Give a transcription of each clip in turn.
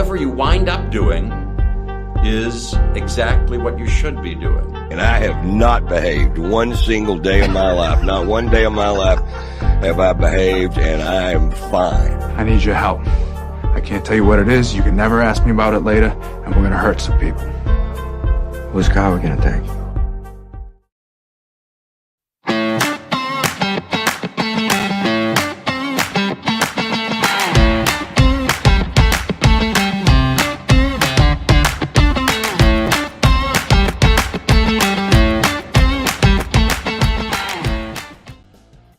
whatever you wind up doing is exactly what you should be doing. And I have not behaved one single day of my life. Not one day of my life have I behaved, and I am fine. I need your help. I can't tell you what it is. You can never ask me about it later, and we're going to hurt some people. Whose car are we going to take?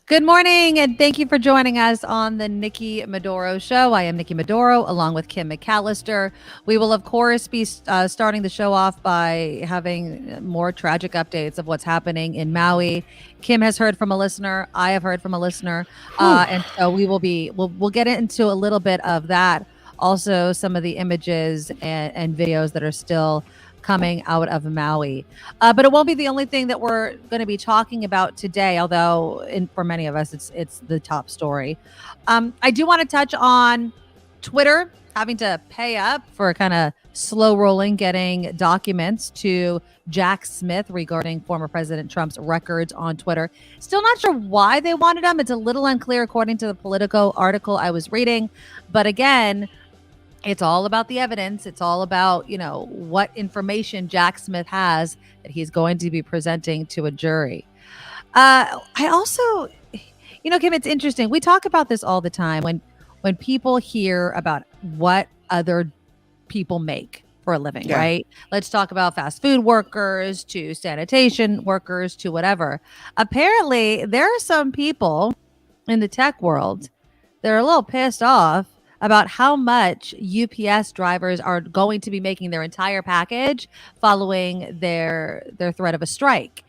Good morning, and thank you for joining us on the Nikki Medoro Show. I am Nikki Medoro, along with Kim McAllister. We will, of course, be starting the show off by having more tragic updates of what's happening in Maui. Kim has heard from a listener. I have heard from a listener, and so we'll get into a little bit of that. Also, some of the images and videos that are still coming out of Maui. But it won't be the only thing that we're going to be talking about today, although for many of us, it's the top story. I do want to touch on Twitter having to pay up for kind of slow rolling, getting documents to Jack Smith regarding former President Trump's records on Twitter. Still not sure why they wanted them. It's a little unclear according to the Politico article I was reading. But again, it's all about the evidence. It's all about, what information Jack Smith has that he's going to be presenting to a jury. I also, Kim, it's interesting. We talk about this all the time when people hear about what other people make for a living, right? Let's talk about fast food workers to sanitation workers to whatever. Apparently, there are some people in the tech world that are a little pissed off about how much UPS drivers are going to be making their entire package following their threat of a strike.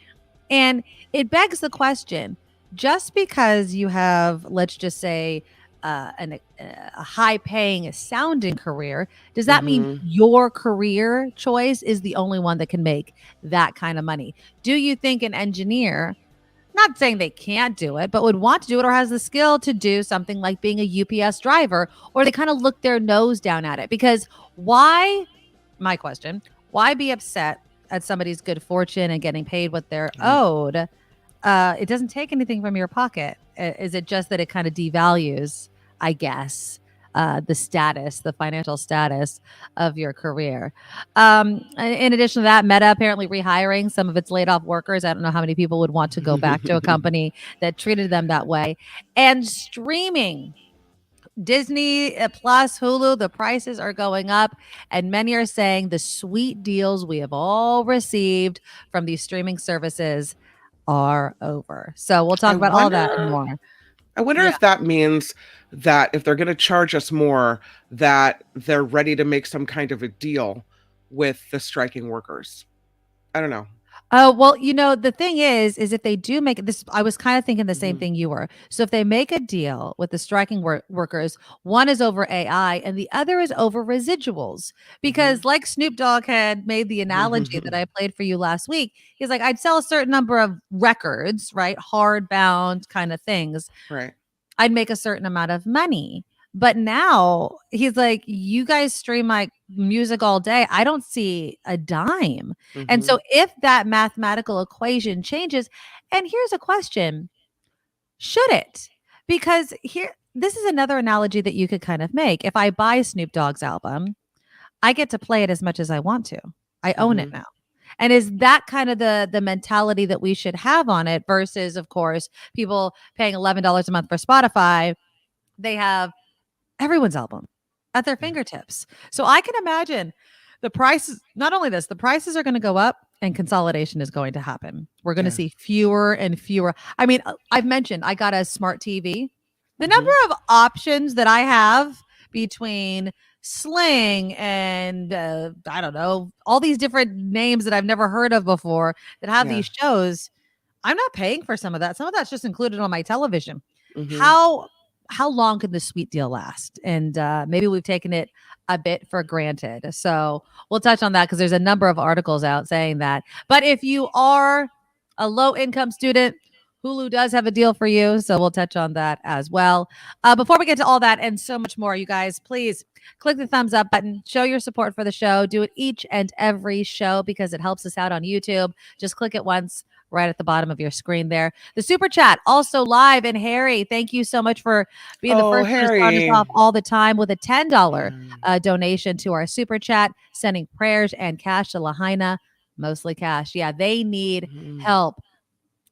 And it begs the question, just because you have, let's just say, a high-paying sounding career, does that mean your career choice is the only one that can make that kind of money? Do you think an engineer, not saying they can't do it, but would want to do it or has the skill to do something like being a UPS driver, or they kind of look their nose down at it? Because why be upset at somebody's good fortune and getting paid what they're owed? It doesn't take anything from your pocket. Is it just that it kind of devalues, I guess, the financial status of your career? In addition to that, Meta apparently rehiring some of its laid off workers. I don't know how many people would want to go back to a company that treated them that way. And streaming, Disney Plus, Hulu, the prices are going up, and many are saying the sweet deals we have all received from these streaming services are over. So we'll talk about all that and more. I wonder if that means that if they're going to charge us more, that they're ready to make some kind of a deal with the striking workers. I don't know. Oh, well, the thing is if they do make this, I was kind of thinking the same thing you were. So if they make a deal with the striking workers, one is over AI and the other is over residuals. Because like Snoop Dogg had made the analogy that I played for you last week, he's like, I'd sell a certain number of records, right? Hardbound kind of things. Right. I'd make a certain amount of money. But now he's like, you guys stream my music all day. I don't see a dime. And so if that mathematical equation changes, and here's a question, should it? Because this is another analogy that you could kind of make. If I buy Snoop Dogg's album, I get to play it as much as I want to. I own it now. And is that kind of the mentality that we should have on it versus, of course, people paying $11 a month for Spotify? They have everyone's album at their fingertips. So I can imagine the prices, not only this, the prices are going to go up and consolidation is going to happen. We're going to see fewer and fewer. I mean, I've mentioned I got a smart TV. The number of options that I have between Sling and I don't know, all these different names that I've never heard of before that have these shows, I'm not paying for some of that. Some of that's just included on my television. How long can this sweet deal last? And maybe we've taken it a bit for granted. So we'll touch on that because there's a number of articles out saying that. But if you are a low income student Hulu does have a deal for you, so we'll touch on that as well. Before we get to all that and so much more, you guys, please click the thumbs up button. Show your support for the show. Do it each and every show because it helps us out on YouTube. Just click it once right at the bottom of your screen there. The super chat also live. And Harry, thank you so much for being the first one to start us Harry. off all the time with a $10 Yeah. donation to our super chat, sending prayers and cash to Lahaina, mostly cash. Yeah, they need help.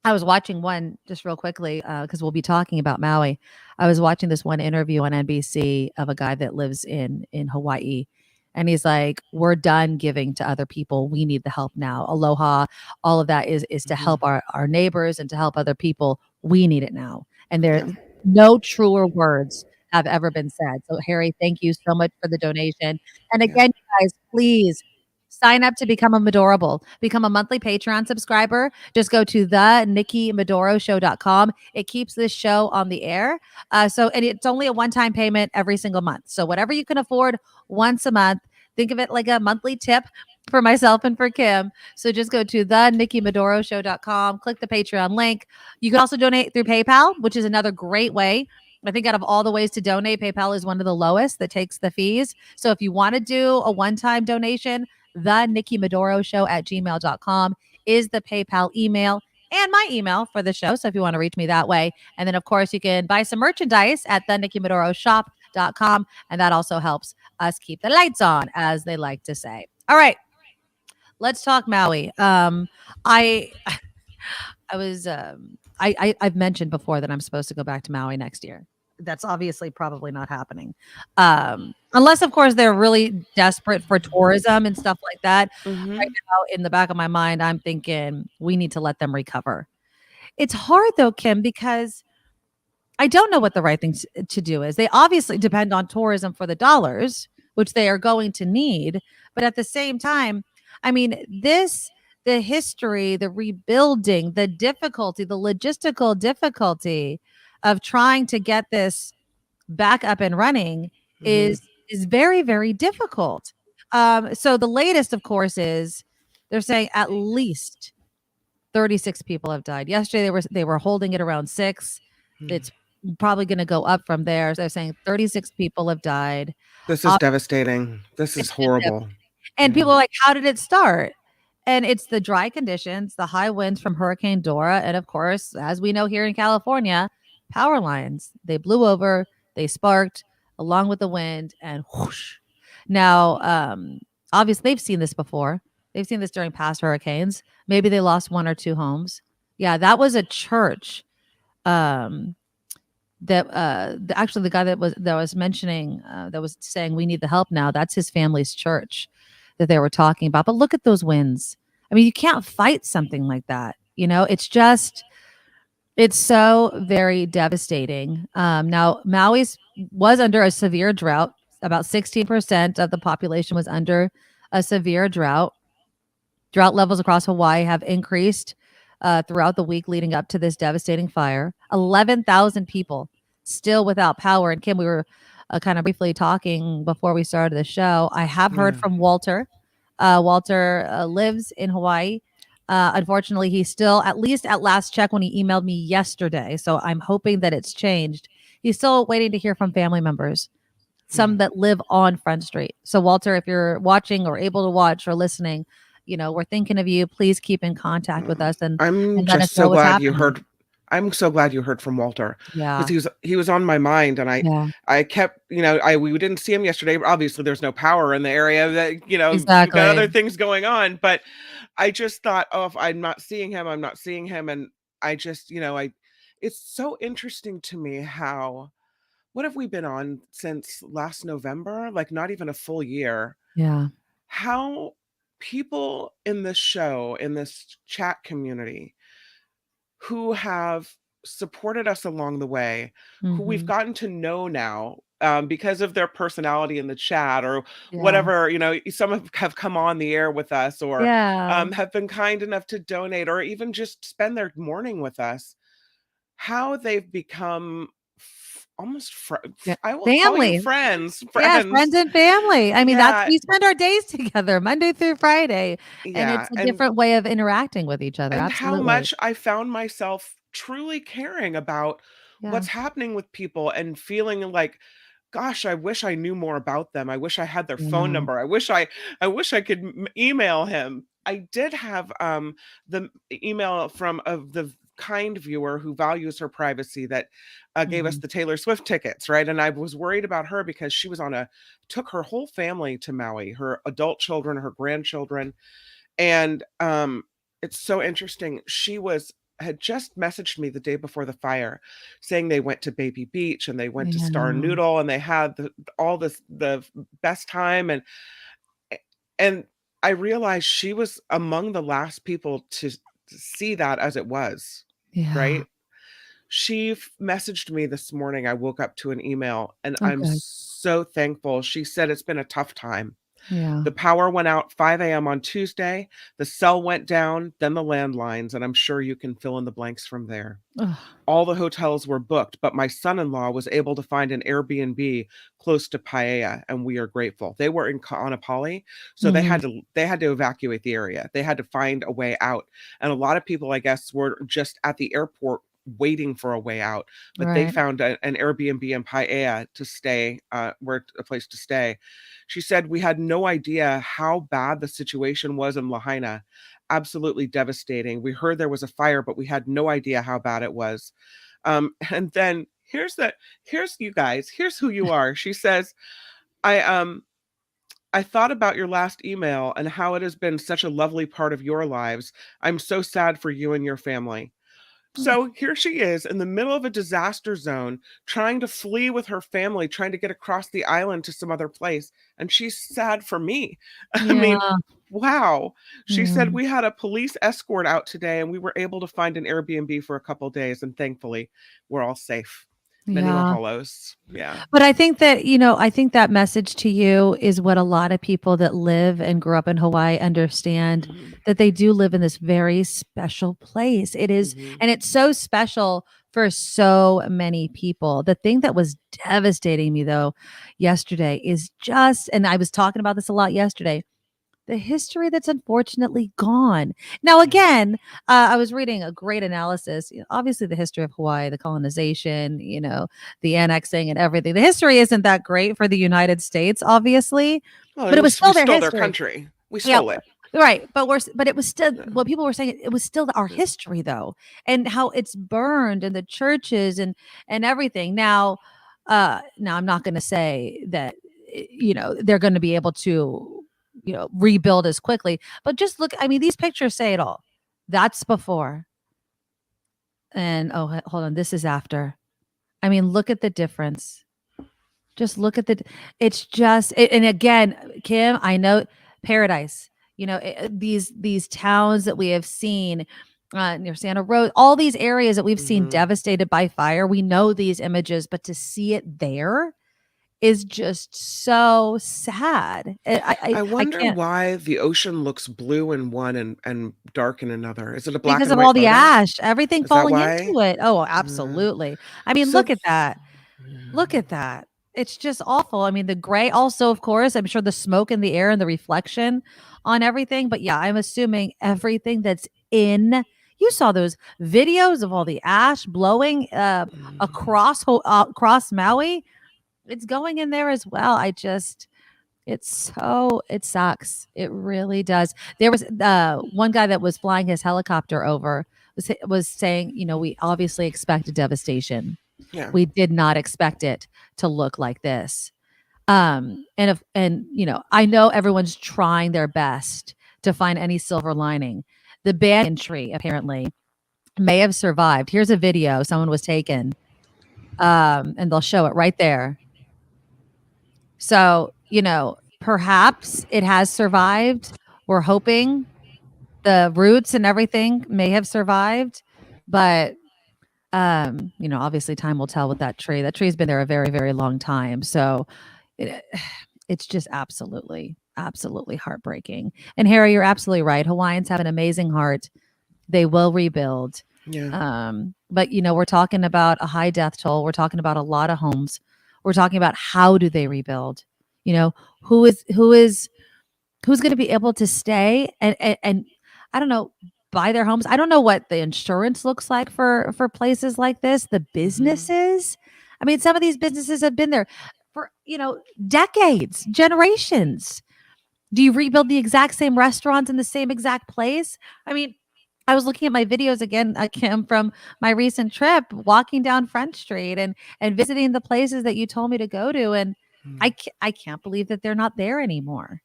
I was watching one just real quickly because we'll be talking about Maui. I was watching this one interview on NBC of a guy that lives in Hawaii, and he's like, "We're done giving to other people. We need the help now. Aloha, all of that is to help our neighbors and to help other people. We need it now." And there, Yeah. no truer words have ever been said. So Harry, thank you so much for the donation. And Yeah. again, you guys, please sign up to become a Medorable. Become a monthly Patreon subscriber. Just go to the NikkiMedoroShow.com. It keeps this show on the air. And it's only a one-time payment every single month. So whatever you can afford once a month, think of it like a monthly tip for myself and for Kim. So just go to the NikkiMedoroShow.com, click the Patreon link. You can also donate through PayPal, which is another great way. I think out of all the ways to donate, PayPal is one of the lowest that takes the fees. So if you want to do a one-time donation, the Nikki Medoro Show at gmail.com is the PayPal email and my email for the show. So if you want to reach me that way. And then, of course, you can buy some merchandise at the Nikki Medoro Shop.com. And that also helps us keep the lights on, as they like to say. All right. Let's talk Maui. I was I've mentioned before that I'm supposed to go back to Maui next year. That's obviously probably not happening. Unless of course they're really desperate for tourism and stuff like that. Right now in the back of my mind, I'm thinking we need to let them recover. It's hard though, Kim, because I don't know what the right thing to do is. They obviously depend on tourism for the dollars, which they are going to need. But at the same time, I mean, the history, the rebuilding, the difficulty, the logistical difficulty of trying to get this back up and running is very, very difficult. So the latest, of course, is they're saying at least 36 people have died. Yesterday they were holding it around 6. It's probably going to go up from there. So they're saying 36 people have died. This is devastating. This is It's been devastating. horrible. And people are like, how did it start? And it's the dry conditions, the high winds from Hurricane Dora. And of course, as we know here in California, power lines. They blew over, they sparked along with the wind, and whoosh. Now, obviously, they've seen this before. They've seen this during past hurricanes. Maybe they lost 1 or 2 homes. Yeah, that was a church. Actually the guy that was mentioning that was saying we need the help now, that's his family's church that they were talking about. But look at those winds. I mean, you can't fight something like that. It's so very devastating. Now Maui's was under a severe drought. About 16% of the population was under a severe drought. Drought levels across Hawaii have increased throughout the week leading up to this devastating fire. 11,000 people still without power. And Kim, we were kind of briefly talking before we started the show. I have heard from Walter. Walter lives in Hawaii. Unfortunately, he's still, at least at last check when he emailed me yesterday, so I'm hoping that it's changed. He's still waiting to hear from family members, some that live on Front Street. So Walter, if you're watching or able to watch or listening, we're thinking of you. Please keep in contact with us and I'm let us just know so what's glad you happening. heard. I'm so glad you heard from Walter Yeah. because he was on my mind, and I kept, we didn't see him yesterday. Obviously, there's no power in the area. That you've got other Exactly. things going on, but I just thought, oh, if I'm not seeing him, I'm not seeing him, and I just, it's so interesting to me how. What have we been on since last November? Like not even a full year. Yeah. How people in this show, in this chat community, who have supported us along the way, who we've Mhm. gotten to know now because of their personality in the chat or Yeah. whatever, some have come on the air with us or Yeah. have been kind enough to donate or even just spend their morning with us, how they've become almost, Yeah. I will call you Family. friends, Yeah, friends. friends and family. I mean, that's Yeah, we spend our days together Monday through Friday, and yeah. it's a different way of interacting with each other. And how Absolutely. much I found myself truly caring about Yeah. what's happening with people and feeling like, gosh, I wish I knew more about them. I wish I had their phone Yeah. number. I wish I could email him. I did have the email from of the kind viewer who values her privacy that gave us Mhm. the Taylor Swift tickets, right? And I was worried about her because she was took her whole family to Maui, her adult children, her grandchildren, and it's so interesting. She was had just messaged me the day before the fire saying they went to Baby Beach and they went to Star Yeah. Noodle and they had all the best time, and I realized she was among the last people to see that as it was, Yeah. right? She messaged me this morning. I woke up to an email and I'm Okay. so thankful. She said it's been a tough time. Yeah. The power went out 5 a.m. on Tuesday, the cell went down, then the landlines, and I'm sure you can fill in the blanks from there. Ugh. All the hotels were booked, but my son-in-law was able to find an Airbnb close to Paia, and we are grateful. They were in Kaanapali, so Mhm. they had to evacuate the area. They had to find a way out, and a lot of people, I guess, were just at the airport waiting for a way out. But they Right. found an Airbnb in Paia to stay, where a place to stay. She said we had no idea how bad the situation was in Lahaina. Absolutely devastating. We heard there was a fire, but we had no idea how bad it was. And then here's you guys, here's who you are. She says, I thought about your last email and how it has been such a lovely part of your lives. I'm so sad for you and your family. Mm. So here she is in the middle of a disaster zone, trying to flee with her family, trying to get across the island to some other place. And she's sad for me. I mean, Yeah. wow. She said, Yeah. we had a police escort out today and we were able to find an Airbnb for a couple days. And thankfully, we're all safe. Many Yeah. mahalos. Yeah. But I think that, I think that message to you is what a lot of people that live and grew up in Hawaii understand, Mhm. that they do live in this very special place. It is, Mhm. and it's so special for so many people. The thing that was devastating me though yesterday is just, and I was talking about this a lot yesterday, the history that's unfortunately gone. Now, Yeah. again, I was reading a great analysis. Obviously, the history of Hawaii, the colonization, the annexing and everything. The history isn't that great for the United States, obviously, Well, but it was we still their stole their history. country. We Yeah, stole it. right. But it was still Yeah. what people were saying. It was still our Yeah. history, though, and how it's burned in the churches and everything. Now I'm not going to say that they're going to be able to rebuild as quickly, but just look. I mean, these pictures say it all. That's before, and hold on, this is after. I mean, look at the difference. Just look at it's just and again, Kim, I know paradise. These towns that we have seen near Santa Rosa, all these areas that we've seen Mhm. devastated by fire. We know these images, but to see it there is just so sad. I I wonder can't, why the ocean looks blue in one and dark in another. Is it a black because and of all white the photo? ash, everything Is that falling why? into it. Oh, Yeah. absolutely. I mean, So look at that. Look yeah. at that. It's just awful. I mean, the gray also, of course, I'm sure the smoke in the air and the reflection on everything. But yeah, I'm assuming everything that's in. You saw those videos of all the ash blowing Mhm. across Maui. It's going in there as well. It sucks. It really does. There was one guy that was flying his helicopter over was saying, we obviously expected devastation. Yeah. We did not expect it to look like this. I know everyone's trying their best to find any silver lining. The banyan tree apparently may have survived. Here's a video someone was taken, and they'll show it right there. So, perhaps it has survived. We're hoping the roots and everything may have survived, but obviously time will tell with that tree. That tree's been there a very, very long time. So it, it's just absolutely, absolutely heartbreaking. And Harry, you're absolutely right. Hawaiians have an amazing heart. They will rebuild. Yeah. But we're talking about a high death toll. We're talking about a lot of homes. We're talking about how do they rebuild? You know, who's going to be able to stay and I don't know. buy their homes. I don't know what the insurance looks like for places like this, the businesses. I mean, some of these businesses have been there for, decades, generations. Do you rebuild the exact same restaurants in the same exact place? I mean, I was looking at my videos again, Kim, from my recent trip, walking down Front Street and visiting the places that you told me to go to, and I can't believe that they're not there anymore.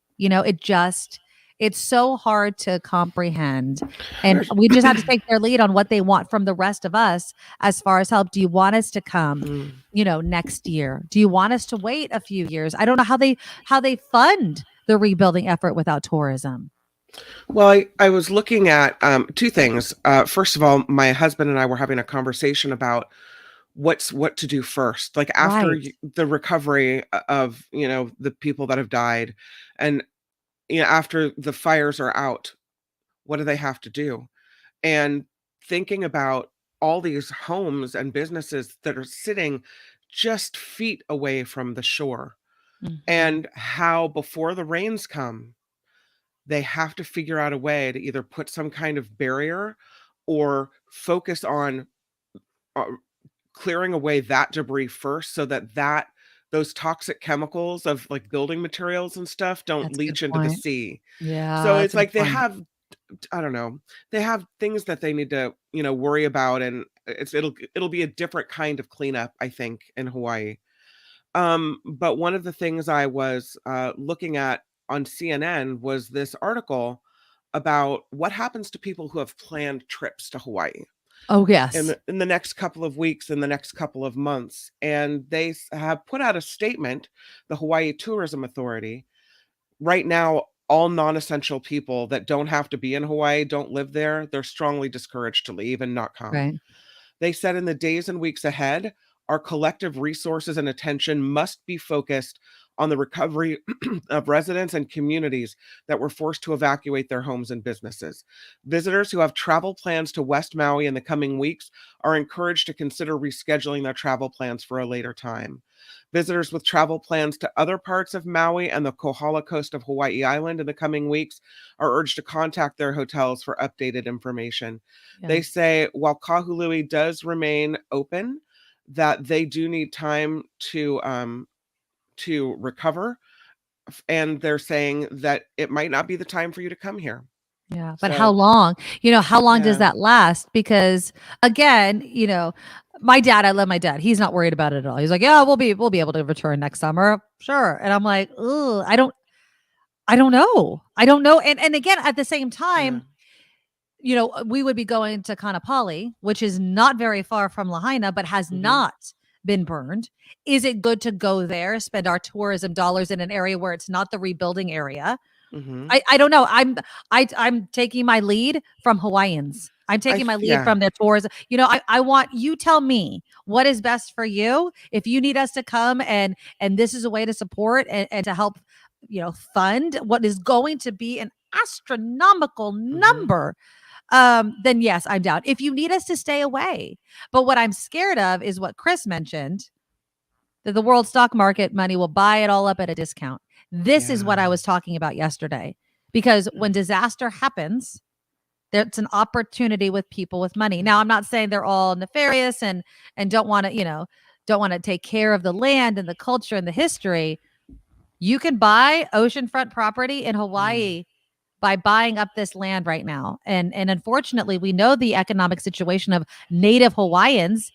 It's so hard to comprehend, and we just have to take their lead on what they want from the rest of us as far as help. Do you want us to come, next year? Do you want us to wait a few years? I don't know how they fund the rebuilding effort without tourism. Well, I was looking at two things. First of all, my husband and I were having a conversation about what to do first, like after Right. the recovery of the people that have died, and after the fires are out, what do they have to do? And thinking about all these homes and businesses that are sitting just feet away from the shore, Mhm. and how before the rains come, they have to figure out a way to either put some kind of barrier or focus on uh, clearing away that debris first, so that those toxic chemicals of like building materials and stuff don't That's a good leach into the point. sea. So Yeah, that's it's a good like they point. have, I don't know, they have things that they need to worry about, and it'll be a different kind of cleanup, I think, in Hawaii. But one of the things I was looking at on CNN was this article about what happens to people who have planned trips to Hawaii Oh, in yes. the next couple of weeks, in the next couple of months. And they have put out a statement, the Hawaii Tourism Authority. Right now, all non-essential people that don't have to be in Hawaii, don't live there, they're strongly discouraged to leave and not come. Right. They said in the days and weeks ahead, our collective resources and attention must be focused on the recovery of residents and communities that were forced to evacuate their homes and businesses. Visitors who have travel plans to West Maui in the coming weeks are encouraged to consider rescheduling their travel plans for a later time. Visitors with travel plans to other parts of Maui and the Kohala coast of Hawaii Island in the coming weeks are urged to contact their hotels for updated information. Yeah. They say while Kahului does remain open, that they do need time to recover, and they're saying that it might not be the time for you to come here. Yeah. But how So, long? How long does yeah. that last? Because again, my dad, I love my dad. He's not worried about it at all. He's like, yeah, we'll be able to return next summer. Sure. And I'm like, oh, I don't know. I don't know. And again, at the same Yeah. time, we would be going to Kanapali, which is not very far from Lahaina, but has Mhm. not been burned. Is it good to go there, spend our tourism dollars in an area where it's not the rebuilding area? Mhm. I don't know. I'm taking my lead from Hawaiians. I'm taking my lead Yeah. from their tours. I want you tell me what is best for you. If you need us to come and this is a way to support and to help, fund what is going to be an astronomical Mhm. number, then yes, I'm down. If you need us to stay away. But what I'm scared of is what Chris mentioned, that the world stock market money will buy it all up at a discount. This is what I Yeah. was talking about yesterday. Because when disaster happens, there's an opportunity with people with money. Now, I'm not saying they're all nefarious and don't want to, don't want to take care of the land and the culture and the history. You can buy oceanfront property in Mm. Hawaii by buying up this land right now. And unfortunately, we know the economic situation of native Hawaiians.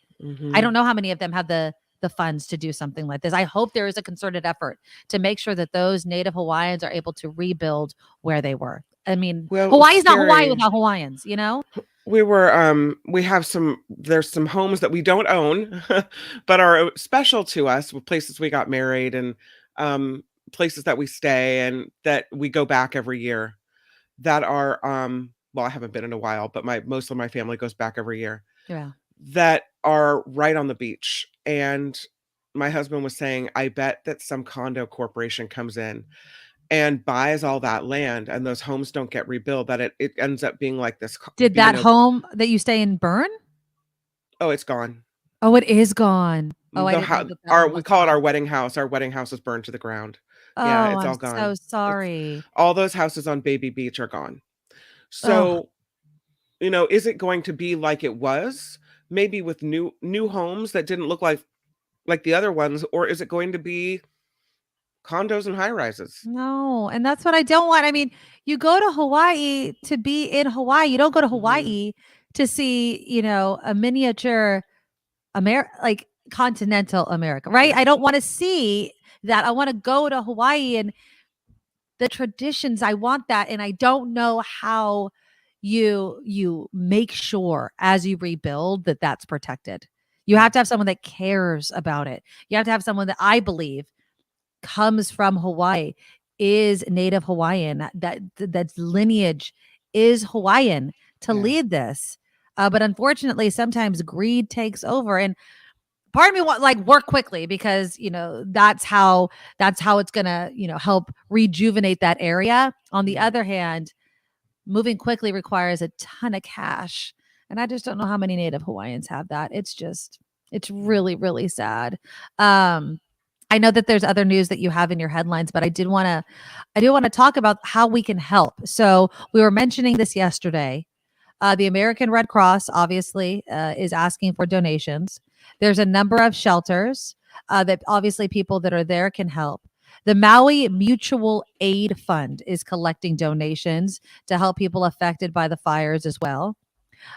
I don't Mhm. know how many of them have the funds to do something like this. I hope there is a concerted effort to make sure that those native Hawaiians are able to rebuild where they were. I mean, Well, it was Hawaii's not Hawaii scary. without Hawaiians. We have there's some homes that we don't own, but are special to us, with places we got married, and um places that we stay and that we go back every year, that are well, I haven't been in a while, but my most of my family goes back every year, Yeah. that are right on the beach. And my husband was saying, I bet that some condo corporation comes in and buys all that land, and those homes don't get rebuilt, that it ends up being like this Did that home that you stay in burn? oh, it's gone. Oh, it is gone. Oh, I The didn't know house, that our home we was call it gone. our wedding house. Our wedding house was burned to the ground. Yeah, Oh, it's I'm all so gone. It's sorry. all those houses on Baby Beach are gone. Oh, So is it going to be like it was, maybe with new homes that didn't look like the other ones, or is it going to be condos and high rises? No, and that's what I don't want. I mean, you go to Hawaii to be in Hawaii. You don't go to Mhm. Hawaii to see, a miniature like continental America, right? Yeah. I don't want to see that. I want to go to Hawaii and the traditions. I want that, and I don't know how you make sure as you rebuild that that's protected. You have to have someone that cares about it. You have to have someone that I believe comes from Hawaii, is native Hawaiian, that's lineage is Hawaiian to Yeah. lead this. But unfortunately, sometimes greed takes over, and part of me want like work quickly because that's how it's gonna help rejuvenate that area. On the Mhm. other hand, moving quickly requires a ton of cash, and I just don't know how many native Hawaiians have that. It's really really sad. um I know that there's other news that you have in your headlines, but I do want to talk about how we can help. So we were mentioning this yesterday. The American Red Cross obviously is asking for donations. There's a number of shelters that obviously people that are there can help. The Maui Mutual Aid Fund is collecting donations to help people affected by the fires as well.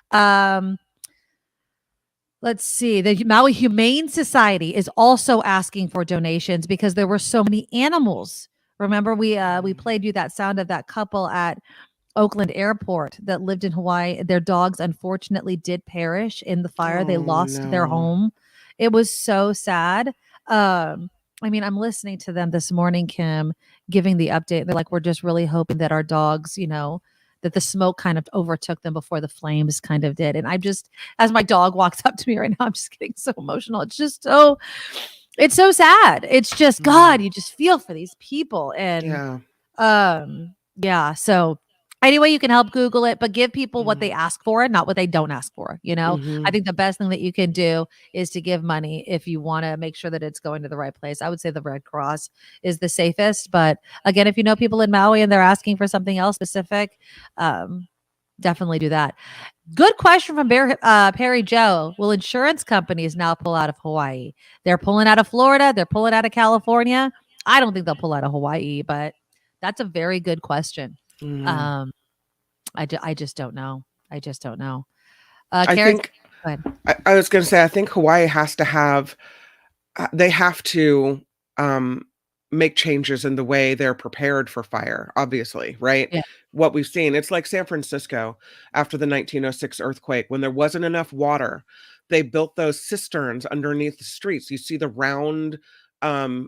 Um, let's see. The Maui Humane Society is also asking for donations because there were so many animals. Remember, we Mhm. played you that sound of that couple at Oakland Airport that lived in Hawaii. Their dogs unfortunately did perish in the fire. They Oh, lost their no. home. It was so sad. I mean, I'm listening to them this morning, Kim, giving the update. They're like, we're just really hoping that our dogs, that the smoke kind of overtook them before the flames kind of did. And I'm just, as my dog walks up to me right now, I'm just getting so emotional. It's so sad. It's just, God, Mhm. you just feel for these people. And Yeah. yeah. So any way you can help, Google it, but give people what Mhm. they ask for, not what they don't ask for. I Mhm. think the best thing that you can do is to give money if you want to make sure that it's going to the right place. I would say the Red Cross is the safest. But again, if you know people in Maui and they're asking for something else specific, um, definitely do that. Good question from Perry Joe. Will insurance companies now pull out of Hawaii? They're pulling out of Florida. They're pulling out of California. I don't think they'll pull out of Hawaii, but that's a very good question. Mhm. Um, I just don't know. I just don't know. I Karen, think go ahead. I was gonna say, I think Hawaii has to have they have to, um, make changes in the way they're prepared for fire, obviously, right? Yeah. What we've seen, it's like San Francisco after the 1906 earthquake, when there wasn't enough water, they built those cisterns underneath the streets. You see the round,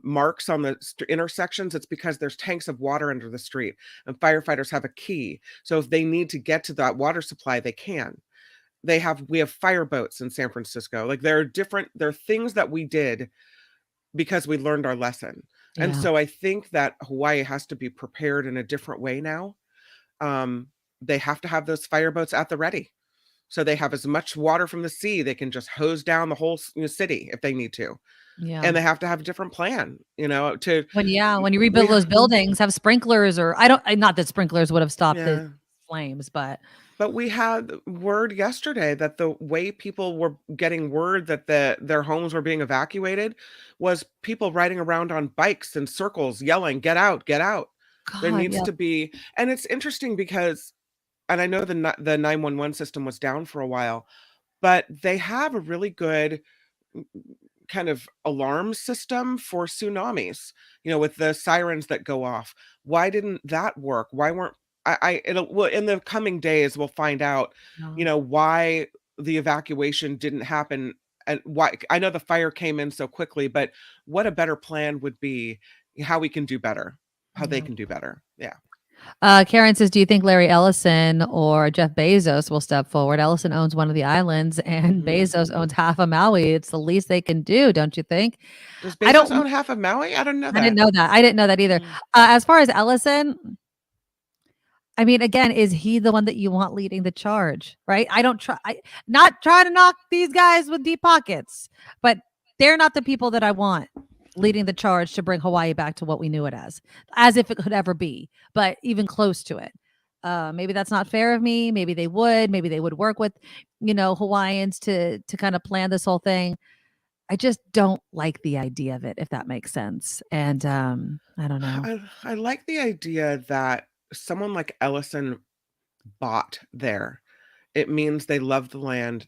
marks on the intersections. It's because there's tanks of water under the street, and firefighters have a key. So if they need to get to that water supply, they can. We have fire boats in San Francisco. Like there are things that we did because we learned our lesson. And Yeah. so I think that Hawaii has to be prepared in a different way now. Um, they have to have those fireboats at the ready. So they have as much water from the sea, they can just hose down the whole city if they need to. Yeah. And they have to have a different plan, to When you rebuild we those buildings, have sprinklers or not that sprinklers would have stopped the yeah. flames, but But we had word yesterday that the way people were getting word that their homes were being evacuated was people riding around on bikes in circles yelling, "Get out, get out." There God, needs yeah. to be, and it's interesting because, and I know the 911 system was down for a while, but they have a really good kind of alarm system for tsunamis, with the sirens that go off. Why didn't that work? Why weren't it'll well in the coming days we'll find out, No. why the evacuation didn't happen and why I know the fire came in so quickly, but what a better plan would be, how we can do better, how they Yeah. can do better. Yeah. Karen says, "Do you think Larry Ellison or Jeff Bezos will step forward? Ellison owns one of the islands, and Mhm. Bezos owns half of Maui. It's the least they can do, don't you think?" Does I Bezos don't. own half of Maui? I didn't know I didn't that. know that. I didn't know that either. Mm. As far as Ellison, I mean, again, is he the one that you want leading the charge? Right? I don't try. Not trying to knock these guys with deep pockets, but they're not the people that I want leading the charge to bring Hawaii back to what we knew it as if it could ever be, but even close to it. Maybe that's not fair of me. Maybe they would work with, Hawaiians to kind of plan this whole thing. I just don't like the idea of it, if that makes sense. And I don't know. I like the idea that someone like Ellison bought there. It means they love the land.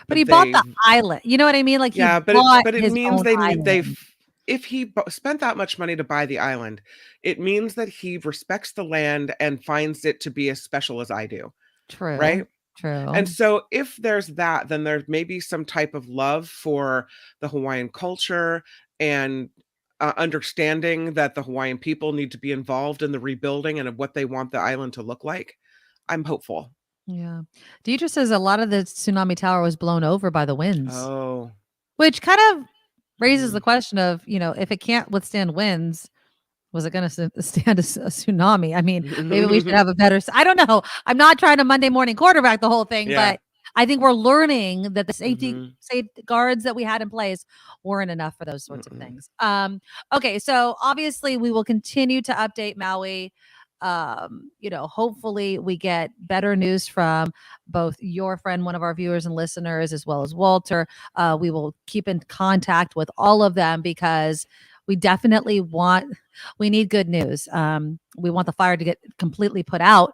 But he bought the They've island. You know what I mean? Like he Yeah, bought but it his means own they need island. they've if he spent that much money to buy the island, it means that he respects the land and finds it to be as special as I do, True. right? And True. so if there's that, then there may be some type of love for the Hawaiian culture and understanding that the Hawaiian people need to be involved in the rebuilding and of what they want the island to look like. I'm hopeful. Yeah. Deidre says a lot of the tsunami tower was blown over by the winds, Oh. which kind of raises the Mhm. question of, if it can't withstand winds, was it going to stand a tsunami? I mean, maybe we should have a better. I don't know. I'm not trying to Monday morning quarterback the whole thing, Yeah. but I think we're learning that the Mhm. safeguards that we had in place weren't enough for those sorts of Mm-mm. things. Okay, so obviously we will continue to update Maui. Hopefully we get better news from both your friend, one of our viewers and listeners, as well as Walter. We will keep in contact with all of them because we definitely we need good news. We want the fire to get completely put out.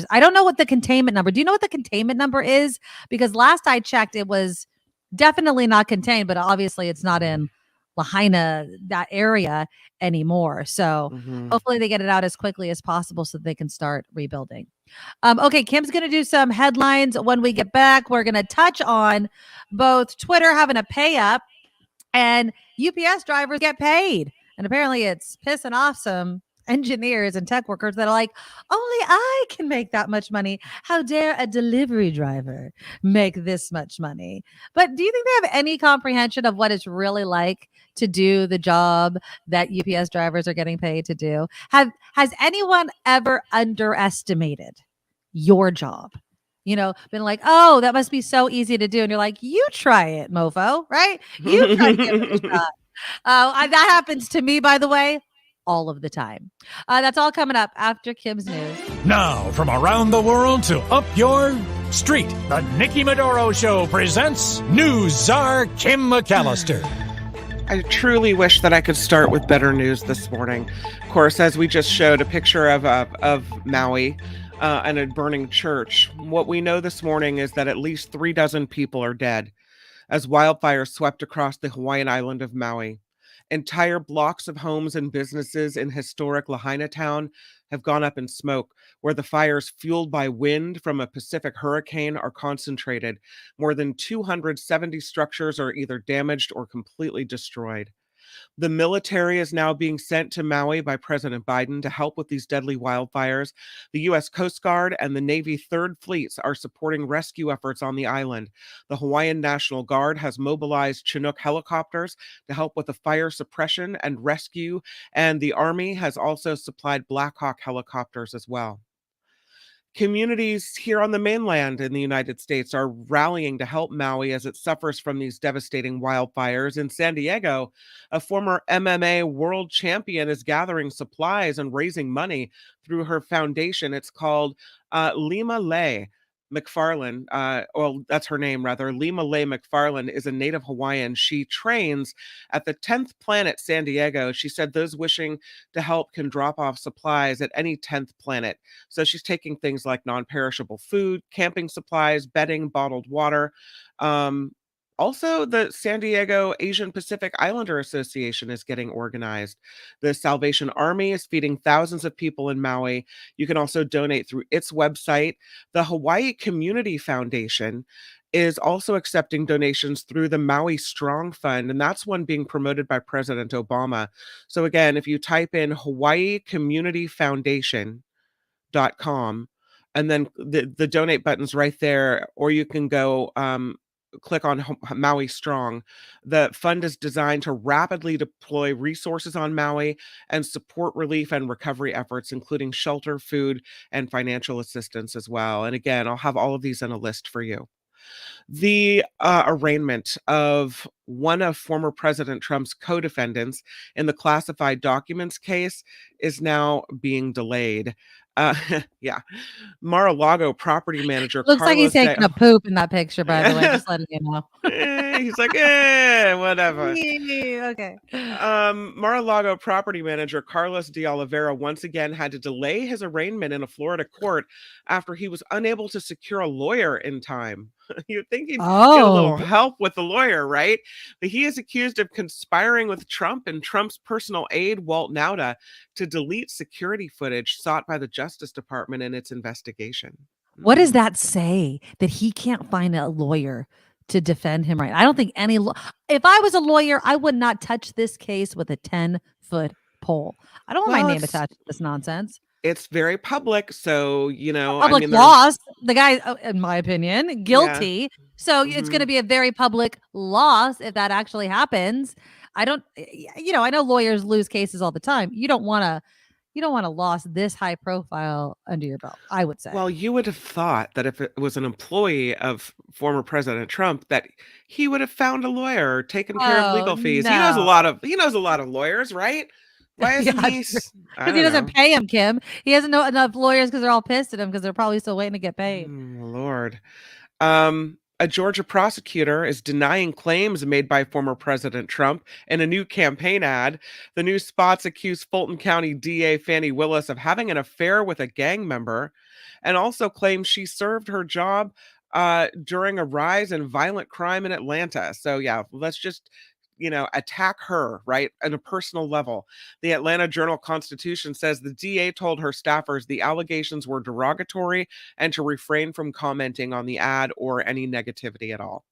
I don't know what the containment number. Do you know what the containment number is? Because last I checked, it was definitely not contained, but obviously it's not in Lahaina, that area anymore. So Mhm. hopefully they get it out as quickly as possible so they can start rebuilding. Okay, Kim's going to do some headlines when we get back. We're going to touch on both Twitter having a pay up and UPS drivers get paid. And apparently it's pissing off some engineers and tech workers that are like, only I can make that much money. How dare a delivery driver make this much money? But do you think they have any comprehension of what it's really like to do the job that UPS drivers are getting paid to do? Has anyone ever underestimated your job? Been like, oh, that must be so easy to do. And you're like, you try it, mofo, right? You try to give it a shot. That happens to me, by the way, all of the time. That's all coming up after Kim's news. Now, from around the world to up your street, the Nikki Medoro Show presents News Czar Kim McAllister. I truly wish that I could start with better news this morning. Of course, as we just showed a picture of Maui and a burning church, what we know this morning is that at least 36 people are dead as wildfires swept across the Hawaiian island of Maui. Entire blocks of homes and businesses in historic Lahaina town have gone up in smoke, where the fires fueled by wind from a Pacific hurricane are concentrated. More than 270 structures are either damaged or completely destroyed. The military is now being sent to Maui by President Biden to help with these deadly wildfires. The U.S. Coast Guard and the Navy Third Fleets are supporting rescue efforts on the island. The Hawaiian National Guard has mobilized Chinook helicopters to help with the fire suppression and rescue, and the Army has also supplied Black Hawk helicopters as well. Communities here on the mainland in the United States are rallying to help Maui as it suffers from these devastating wildfires. In San Diego, a former MMA world champion is gathering supplies and raising money through her foundation. It's called Lima Lei McFarland. Well, that's her name, rather. Lima Lei McFarland is a native Hawaiian. She trains at the 10th Planet San Diego. She said those wishing to help can drop off supplies at any 10th planet. So she's taking things like non-perishable food, camping supplies, bedding, bottled water. Also, the San Diego Asian Pacific Islander Association is getting organized. The Salvation Army is feeding thousands of people in Maui. You can also donate through its website. The Hawaii Community Foundation is also accepting donations through the Maui Strong Fund, and that's one being promoted by President Obama. So again, if you type in Hawaii Community Foundation.com, and then the donate button's right there, or you can go click on Maui Strong. The fund is designed to rapidly deploy resources on Maui and support relief and recovery efforts, including shelter, food, and financial assistance as well. And again, I'll have all of these in a list for you. The arraignment of one of former President Trump's co-defendants in the classified documents case is now being delayed. Uh, yeah. Mar-a-Lago property manager Looks like he's Carlos taking a poop in that picture, by the way. De Just letting you know. He's like, whatever. Okay. Mar-a-Lago property manager Carlos de Oliveira once again had to delay his arraignment in a Florida court after he was unable to secure a lawyer in time. You'd think he'd get a little Oh, help with the lawyer, right? But he is accused of conspiring with Trump and Trump's personal aide, Walt Nauta, to delete security footage sought by the Justice Department in its investigation. what does that say? That he can't find a lawyer to defend him, right? I don't think if I was a lawyer, I would not touch this case with a 10-foot pole. I don't want my Well, name attached to this nonsense. it's very public, so, I Public mean, loss. The guy, in my opinion, yeah. guilty. So it's going to Mhm. be a very public loss if that actually happens. I don't, I know lawyers lose cases all the time. You don't want to lose this high profile under your belt, I would say. Well, you would have thought that if it was an employee of former President Trump, that he would have found a lawyer or taken care of Oh, legal fees. He knows a lot of lawyers, right? Why isn't Yeah, he? I because he don't doesn't know. pay him, Kim. He doesn't know enough lawyers because they're all pissed at him because they're probably still waiting to get paid. Lord. A Georgia prosecutor is denying claims made by former President Trump in a new campaign ad. The new spots accuse Fulton County DA Fannie Willis of having an affair with a gang member and also claims she served her job during a rise in violent crime in Atlanta. So, yeah, let's just attack her, right, on a personal level. The Atlanta Journal-Constitution says the DA told her staffers the allegations were derogatory and to refrain from commenting on the ad or any negativity at all.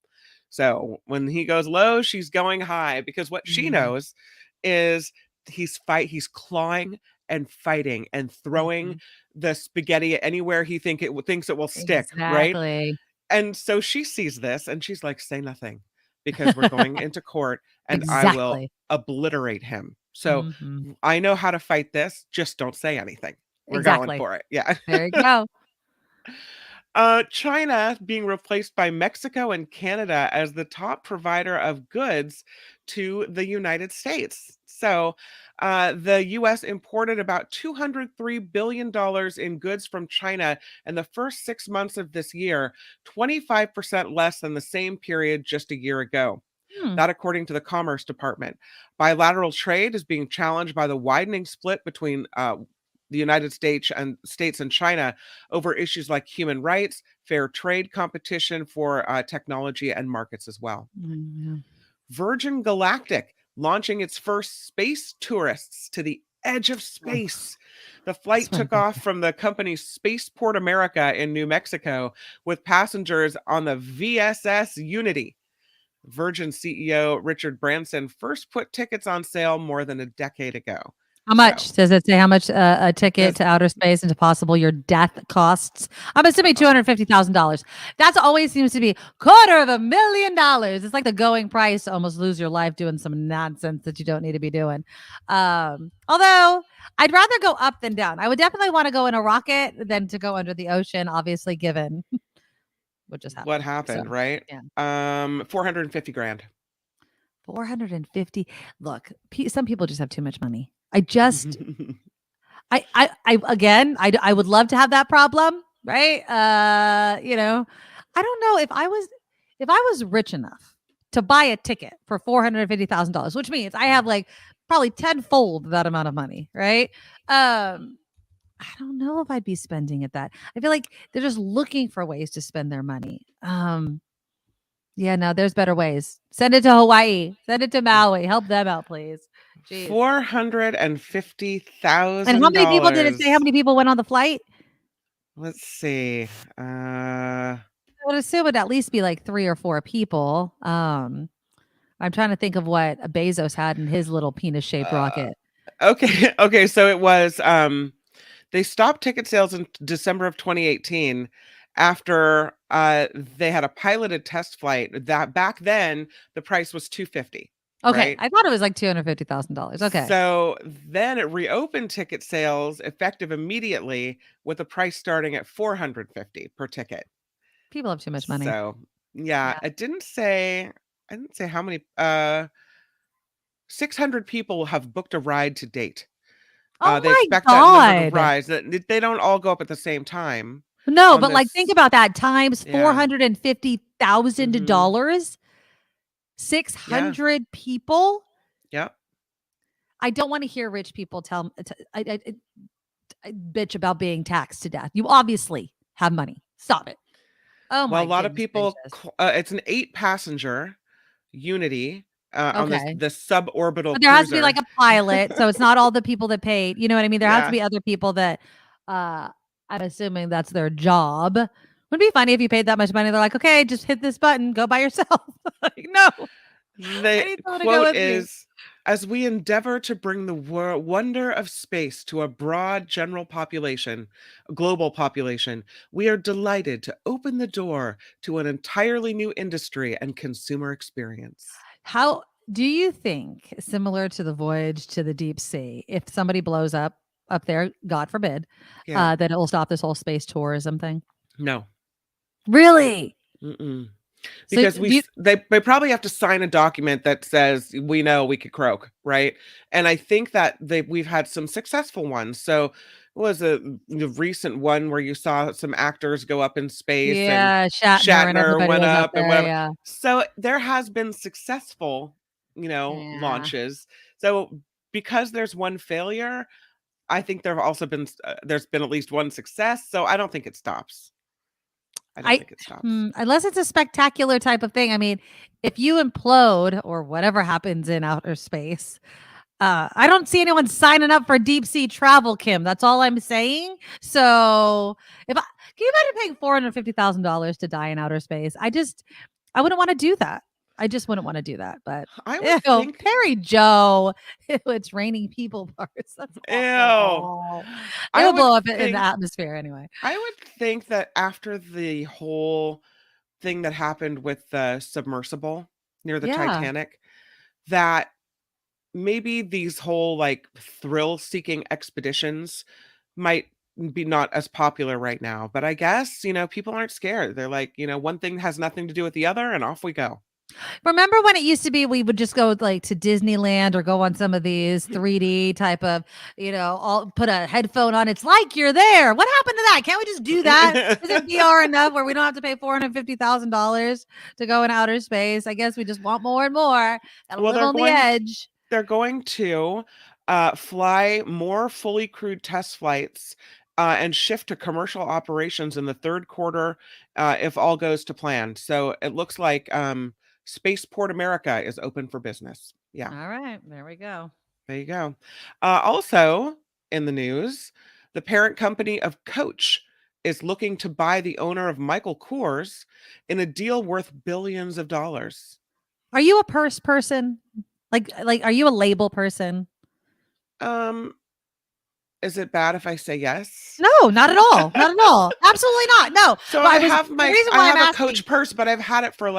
So when he goes low, she's going high because what she Mhm. knows is he's clawing and fighting and throwing Mhm. the spaghetti anywhere he thinks it will stick, right? Exactly. And so she sees this and she's like, say nothing because we're going into court and I will Exactly. obliterate him. So Mhm. I know how to fight this. Just don't say anything. We're going Exactly. for it. Yeah. There you go. China being replaced by Mexico and Canada as the top provider of goods to the United States. So, the U.S. imported about $203 billion in goods from China in the first 6 months of this year, 25% less than the same period just a year ago. Hmm. That, according to the Commerce Department. Bilateral trade is being challenged by the widening split between the United States and China over issues like human rights, fair trade competition for technology and markets as well. Mhm. Virgin Galactic launching its first space tourists to the edge of Ugh, space. The that's flight what I took think. off from the company's Spaceport America in New Mexico with passengers on the VSS Unity. Virgin CEO Richard Branson first put tickets on sale more than a decade ago. How much? So, Does it say how much a ticket says to outer space and to possible your death costs? I'm assuming $250,000. That's always seems to be $250,000. It's like the going price to almost lose your life doing some nonsense that you don't need to be doing. Although I'd rather go up than down. I would definitely want to go in a rocket than to go under the ocean, obviously, given what just what happened. So, happened, right? yeah. 450 grand. 450. Look, some people just have too much money. I would love to have that problem, right? I don't know if I was rich enough to buy a ticket for $450,000, which means I have like probably tenfold that amount of money, right? I don't know if I'd be spending it that. I feel like they're just looking for ways to spend their money. Yeah, no, there's better ways. Send it to Hawaii. Send it to Maui. Help them out, please. Jeez. And how many people did it say? How $450,000. many people went on the flight? Let's see. I would assume it'd at least be like 3 or 4 people. I'm trying to think of what Bezos had in his little penis-shaped Uh, rocket. okay. So it was. They stopped ticket sales in December of 2018 after they had a piloted test flight. That back then the price was $250. Okay, Right. I thought it was like $250,000. Okay, So then it reopened ticket sales effective immediately with the price starting at $450 per ticket. people have too much money. So yeah, Yeah. it didn't say. I didn't say how many. 600 people have booked a ride to date. Oh They my expect that number to God. rise. They don't all go up at the same time No, on but like think this. about that times Yeah. Mhm. $450,000, Yeah. 600 people. Yep. I don't want to hear rich people I bitch about being taxed to death. You obviously have money. Stop it. Oh Well, a my lot of goodness people, gracious. it's an 8-passenger Unity on this Okay. the suborbital But there has to be like cruiser. a pilot, so it's not all the people that paid. You know what I mean? There has to Yeah. be other people that uh I'm assuming that's their job. Would be funny if you paid that much money. They're like, okay, just hit this button, go by yourself. Like, no, I The need someone to go quote with me. is, "As we endeavor to bring the wonder of space to a broad general population, global population, we are delighted to open the door to an entirely new industry and consumer experience." How do you think, similar to the voyage to the deep sea, if somebody blows up there, God forbid, Yeah. that it will stop this whole space tourism thing? No. Really? Mm-mm. So Because do you they probably have to sign a document that says, "We know we could croak," right? And I think that we've had some successful ones. So, what was the recent one where you saw some actors go up in space and yeah, Shatner and Shatner everybody went was up up and there, whatever. yeah. So, there has been successful, Yeah. launches. So, because there's one failure, I think there have also been there's been at least one success, so I don't think it stops. I don't I think it stops. unless it's a spectacular type of thing. I mean, if you implode or whatever happens in outer space, I don't see anyone signing up for deep sea travel, Kim. That's all I'm saying. So, can you imagine paying $450,000 to die in outer space? I wouldn't want to do that. I just wouldn't want to do that. But I would ew, think Carrie Joe, ew, it's raining people parts. That's ew. awful. I It'll would blow up in the think atmosphere anyway. I would think that after the whole thing that happened with the submersible near the Yeah. Titanic, that maybe these whole like thrill-seeking expeditions might be not as popular right now. But I guess, people aren't scared. They're like, one thing has nothing to do with the other, and off we go. Remember when it used to be we would just go like to Disneyland or go on some of these 3D type of, all put a headphone on. It's like you're there. What happened to that? Can't we just do that? Isn't VR enough where we don't have to pay $450,000 to go in outer space? I guess we just want more and more and Well, live on the edge. they're going to fly more fully crewed test flights and shift to commercial operations in the third quarter if all goes to plan. So it looks like Spaceport America is open for business. Yeah, All right, there we go. there you go. Also in the news, the parent company of Coach is looking to buy the owner of Michael Kors in a deal worth billions of dollars. Are you a purse person? Like, are you a label person? Um, Is it bad if I say yes? No, not at all. Not at all. Absolutely not. No. So Well, the reason I why I'm have a asking. Coach purse, but I've had it for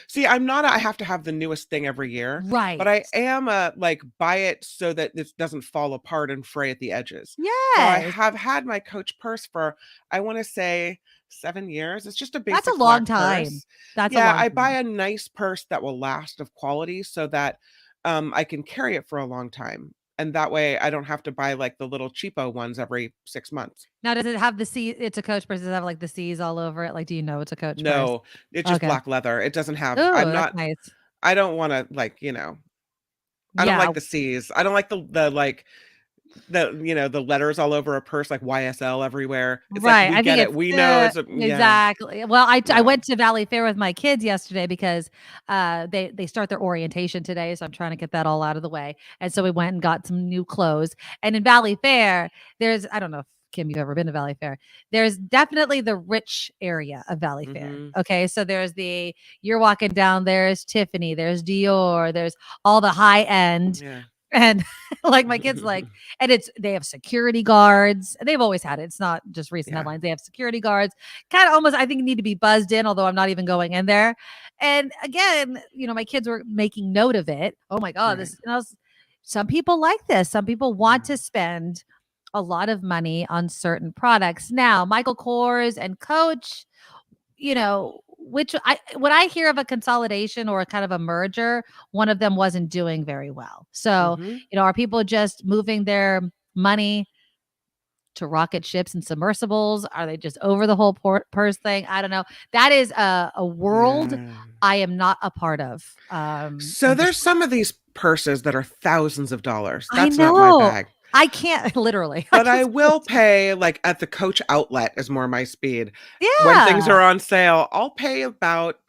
see, I have to have the newest thing every year, but Right. I am a buy it so that this doesn't fall apart and fray at the edges. So I Yes. have had my Coach purse for, I want to say 7 years. It's just a That's a basic long black time. purse. That's a Yeah, long I buy time. a nice purse that will last of quality so that I can carry it for a long time. And that way I don't have to buy the little cheapo ones every 6 months. Now, does it have the C it's a Coach purse, does it have, like, the C's all over it? Like, do you know it's a Coach purse? No, it's just Okay. black leather. It doesn't have Oh, that's nice. I don't wanna, I don't Yeah, like the C's. I don't like the letters all over a purse, like YSL everywhere. It's like, right. "We I think get it. it's We know it's a" yeah, exactly. Well, I no. went to Valley Fair with my kids yesterday because they start their orientation today, so I'm trying to get that all out of the way. And so we went and got some new clothes. And in Valley Fair, I don't know if Kim, you've ever been to Valley Fair. There's definitely the rich area of Valley Fair. Mhm. Okay. So you're walking down, there's Tiffany, there's Dior, there's all the high end. Yeah. And like my kids and they have security guards. They've always had it. It's not just recent Yeah. headlines. They have security guards, kind of almost, I think, need to be buzzed in, although I'm not even going in there. And again, my kids were making note of it. Oh my God, Right. some people like this. Some people want Yeah. to spend a lot of money on certain products. Now, Michael Kors and Coach, when I hear of a consolidation or a kind of a merger, one of them wasn't doing very well. So, Mhm. are people just moving their money to rocket ships and submersibles? Are they just over the whole purse thing? I don't know. That is a world Yeah. I am not a part of. So I'm just there's some of these purses that are thousands of dollars. I That's not my know. bag. I can't literally. But I will pay, like, at the Coach outlet is more my speed. When things Yeah, are on sale, I'll pay about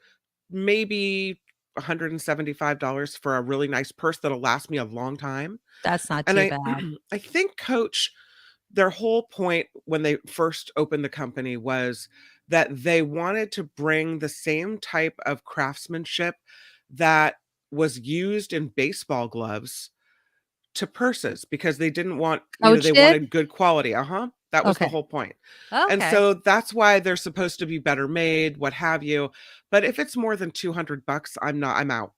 maybe $175 for a really nice purse that'll last me a long time. that's not And too I bad. I think Coach, their whole point when they first opened the company was that they wanted to bring the same type of craftsmanship that was used in baseball gloves to purses because they didn't want, Coach they did? wanted good quality. Uh-huh. That was the Okay. whole point. And Okay. so that's why they're supposed to be better made, what have you. But if it's more than $200, I'm out.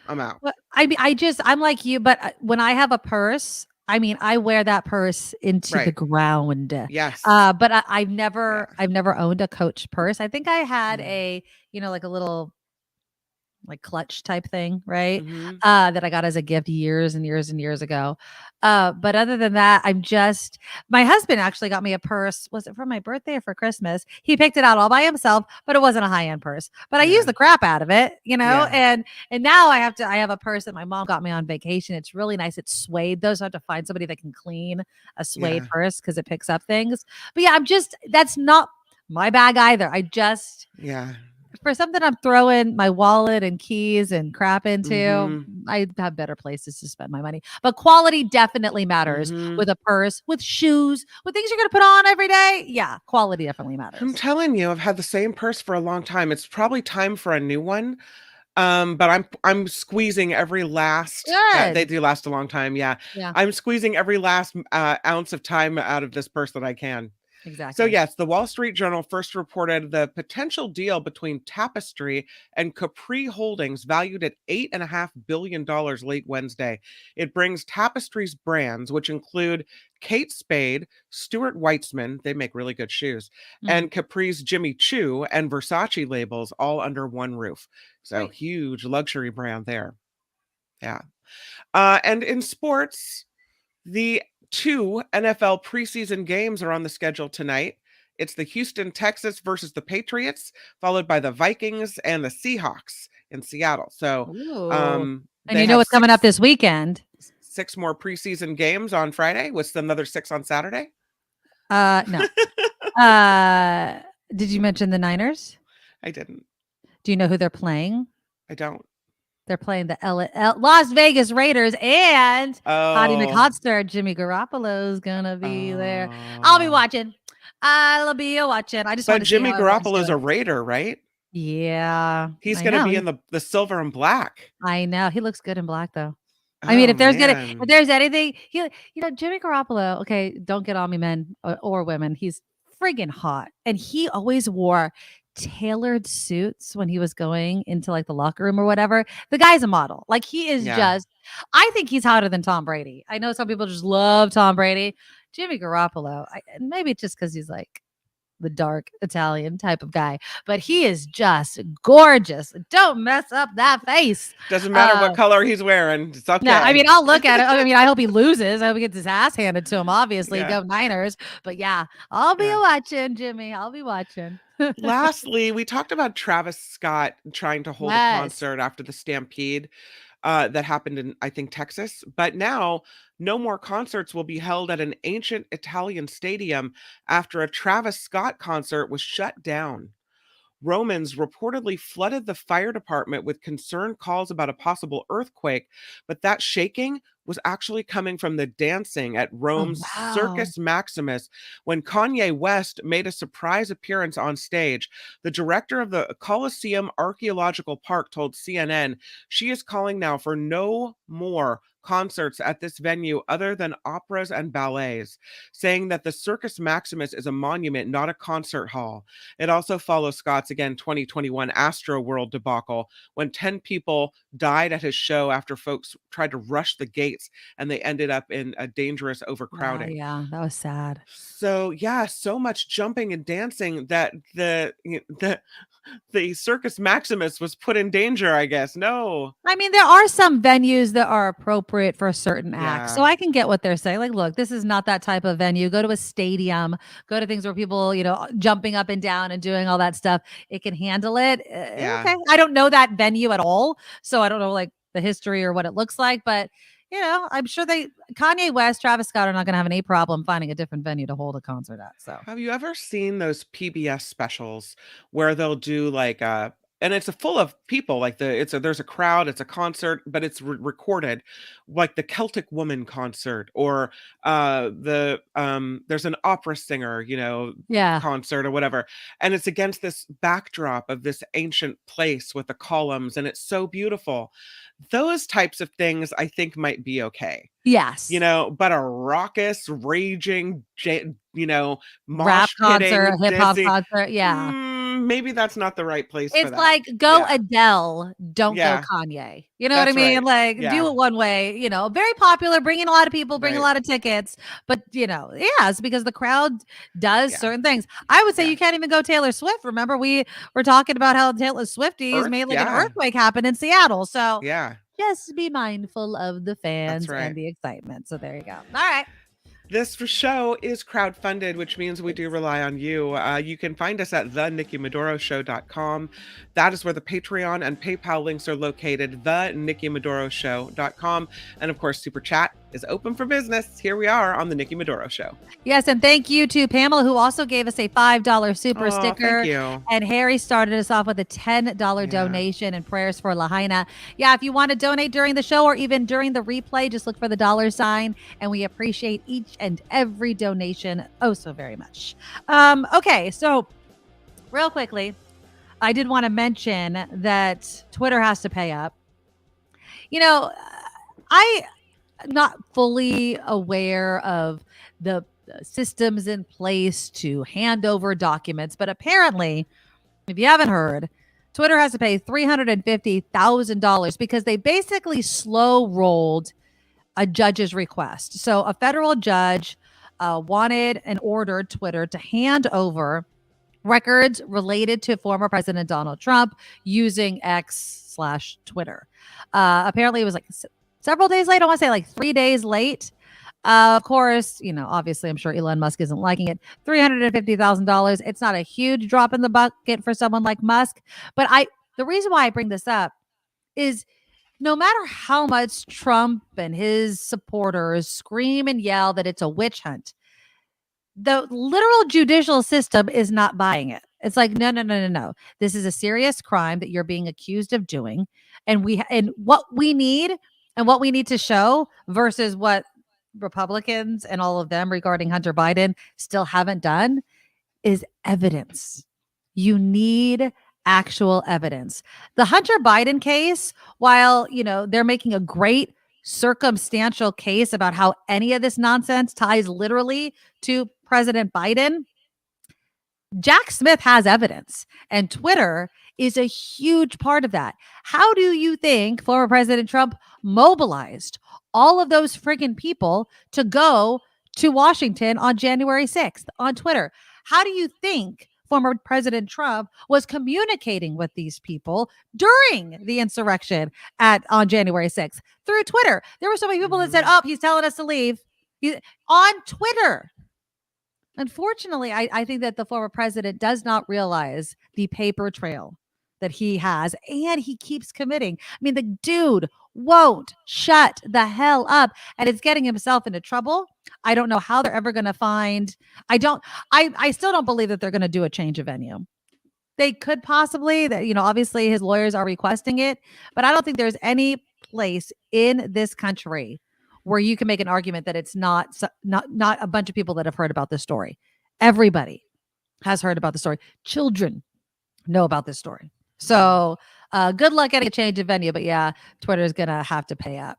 I'm out. Well, I mean, I'm like you, but when I have a purse, I mean, I wear that purse into the Right. ground. Yes. But Yeah. I've never owned a Coach purse. I think I had Mm. like a little like clutch type thing, right? Mhm. That I got as a gift years and years and years ago. But other than that, my husband actually got me a purse. Was it for my birthday or for Christmas? He picked it out all by himself, but it wasn't a high-end purse. But I used Yeah. the crap out of it, Yeah. and now I have a purse that my mom got me on vacation. It's really nice. It's suede though, so I have to find somebody that can clean a suede Yeah. purse because it picks up things. But yeah, that's not my bag either. Yeah. For something I'm throwing my wallet and keys and crap into, Mhm. I have better places to spend my money. But quality definitely matters Mhm. with a purse, with shoes, with things you're going to put on every day. Yeah, quality definitely I'm matters. telling you, I've had the same purse for a long time. It's probably time for a new one. But I'm squeezing every last they Good. do last a long time, yeah. Yeah, I'm squeezing every last, ounce of time out of this purse that I can. So, exactly. yes, the Wall Street Journal first reported the potential deal between Tapestry and Capri Holdings, valued at $8.5 billion late Wednesday. It brings Tapestry's brands, which include Kate Spade, Stuart Weitzman, they make really good shoes, Mm, and Capri's Jimmy Choo and Versace labels all under one roof. So, great. huge luxury brand there. Yeah. And in sports, the two NFL preseason games are on the schedule tonight. It's the Houston Texas versus the Patriots, followed by the Vikings and the Seahawks in Seattle. So Ooh. And they you know have what's coming up this weekend? six more preseason games on Friday with another six on Saturday. No. Uh, did you mention the Niners? I didn't. Do you know who they're playing? I don't. They're playing the Las Vegas Raiders, and Hottie Oh. McHotster, Jimmy Garoppolo's gonna be there. I'll be Oh. watching. I'll be watching. I just want But to see Jimmy how everyone's Garoppolo's a doing. Raider, right? Yeah, He's I going to know. be in the silver and black. I know. He looks good in black, though. I mean, Oh, if man. there's anything, Jimmy Garoppolo. Okay, don't get on me, men or women. He's friggin' hot, and he always wore tailored suits when he was going into like the locker room or whatever. The guy's a model. Like he is Yeah. just. I think he's hotter than Tom Brady. I know some people just love Tom Brady. Jimmy Garoppolo. And maybe it's just because he's like the dark Italian type of guy, but he is just gorgeous. Don't mess up that face. Doesn't matter what Uh, color he's wearing. It's no, I mean, okay. I'll look at it. I mean, I hope he loses. I hope he gets his ass handed to him, obviously. Yeah. Go Niners. But yeah, I'll be Yeah. watching, Jimmy. I'll be watching. Lastly, we talked about Travis Scott trying to hold a Yes. concert after the Stampede that happened in, I think, Texas. But now, no more concerts will be held at an ancient Italian stadium after a Travis Scott concert was shut down. Romans reportedly flooded the fire department with concerned calls about a possible earthquake, but that shaking was actually coming from the dancing at Oh, Rome's wow. Circus Maximus when Kanye West made a surprise appearance on stage. The director of the Colosseum Archaeological Park told CNN she is calling now for no more concerts at this venue other than operas and ballets, saying that the Circus Maximus is a monument, not a concert hall. It also follows Scott's, again, 2021 Astro World debacle when 10 people died at his show after folks tried to rush the gates and they ended up in a dangerous Wow. overcrowding. Yeah, that was sad. So yeah, so much jumping and dancing that the the Circus Maximus was put in danger, I guess. No. I mean, there are some venues that are appropriate for certain acts. So Yeah. I can get what they're saying. Like, look, this is not that type of venue. Go to a stadium, go to things where people, jumping up and down and doing all that stuff. It can handle it. Yeah. Okay. I don't know that venue at all. So I don't know like the history or what it looks like, but I'm sure Kanye West, Travis Scott are not going to have any problem finding a different venue to hold a concert at. So Have you ever seen those PBS specials where they'll do like and it's a full of people like there's a crowd, it's a concert, but it's recorded, like the Celtic Woman concert, or there's an opera singer, yeah. concert or whatever, and it's against this backdrop of this ancient place with the columns, and it's so beautiful. Those types of things I think might be okay. Yes. But a raucous, raging, Rap mosh concert, pitting, hip hop dancing, concert. Yeah. maybe that's not the right place for It's that. like go Yeah. Adele, don't go Yeah. Kanye. You know what I That's mean? right. Like do Yeah. it one way, very popular, bringing a lot of people, bringing a Right. lot of tickets. But it's because the crowd does Yeah. certain things. I would say Yeah. you can't even go Taylor Swift. Remember, we were talking about how Taylor Swifties made like an Yeah. earthquake happen in Seattle. So Yeah. just be mindful of the fans right. and the excitement. So there you go. All right. This show is crowdfunded, which means we do rely on you. You can find us at thenikkimedoroshow.com. That is where the Patreon and PayPal links are located, thenikkimedoroshow.com. And of course, Super Chat is open for business. Here we are on The Nikki Medoro Show. Yes, and thank you to Pamela, who also gave us a $5 super Aw, sticker. thank you. And Harry started us off with a $10 donation and prayers for Lahaina. Yeah, if you want to donate during the show or even during the replay, just look for the $sign. And we appreciate each and every donation oh so very much. Okay, so real quickly, I did want to mention that Twitter has to pay up. I'm not fully aware of the systems in place to hand over documents, but apparently, if you haven't heard, Twitter has to pay $350,000 because they basically slow rolled a judge's request. So a federal judge wanted and ordered Twitter to hand over records related to former President Donald Trump using X/Twitter. Apparently, it was like several days late. I want to say like 3 days late. Of course, obviously, I'm sure Elon Musk isn't liking it. $350,000. It's not a huge drop in the bucket for someone like Musk. But the reason why I bring this up is no matter how much Trump and his supporters scream and yell that it's a witch hunt, the literal judicial system is not buying it. It's like, no. This is a serious crime that you're being accused of doing. And what we need to show versus what Republicans and all of them regarding Hunter Biden still haven't done is evidence. You need actual evidence. The Hunter Biden case, while, they're making a great circumstantial case about how any of this nonsense ties literally to President Biden, Jack Smith has evidence, and Twitter is a huge part of that. How do you think former President Trump mobilized all of those friggin' people to go to Washington on January 6th on Twitter? How do you think former President Trump was communicating with these people during the insurrection on January 6th? Through Twitter. There were so many people that said, oh, he's telling us to leave. On Twitter. Unfortunately, I think that the former president does not realize the paper trail that he has, and he keeps committing. I mean, the dude won't shut the hell up, and it's getting himself into trouble. I don't know how they're ever going to find. I still don't believe that they're going to do a change of venue. They could possibly, obviously his lawyers are requesting it, but I don't think there's any place in this country where you can make an argument that it's not a bunch of people that have heard about this story. Everybody has heard about the story. Children know about this story. So good luck getting a change of venue. But yeah, Twitter is going to have to pay up.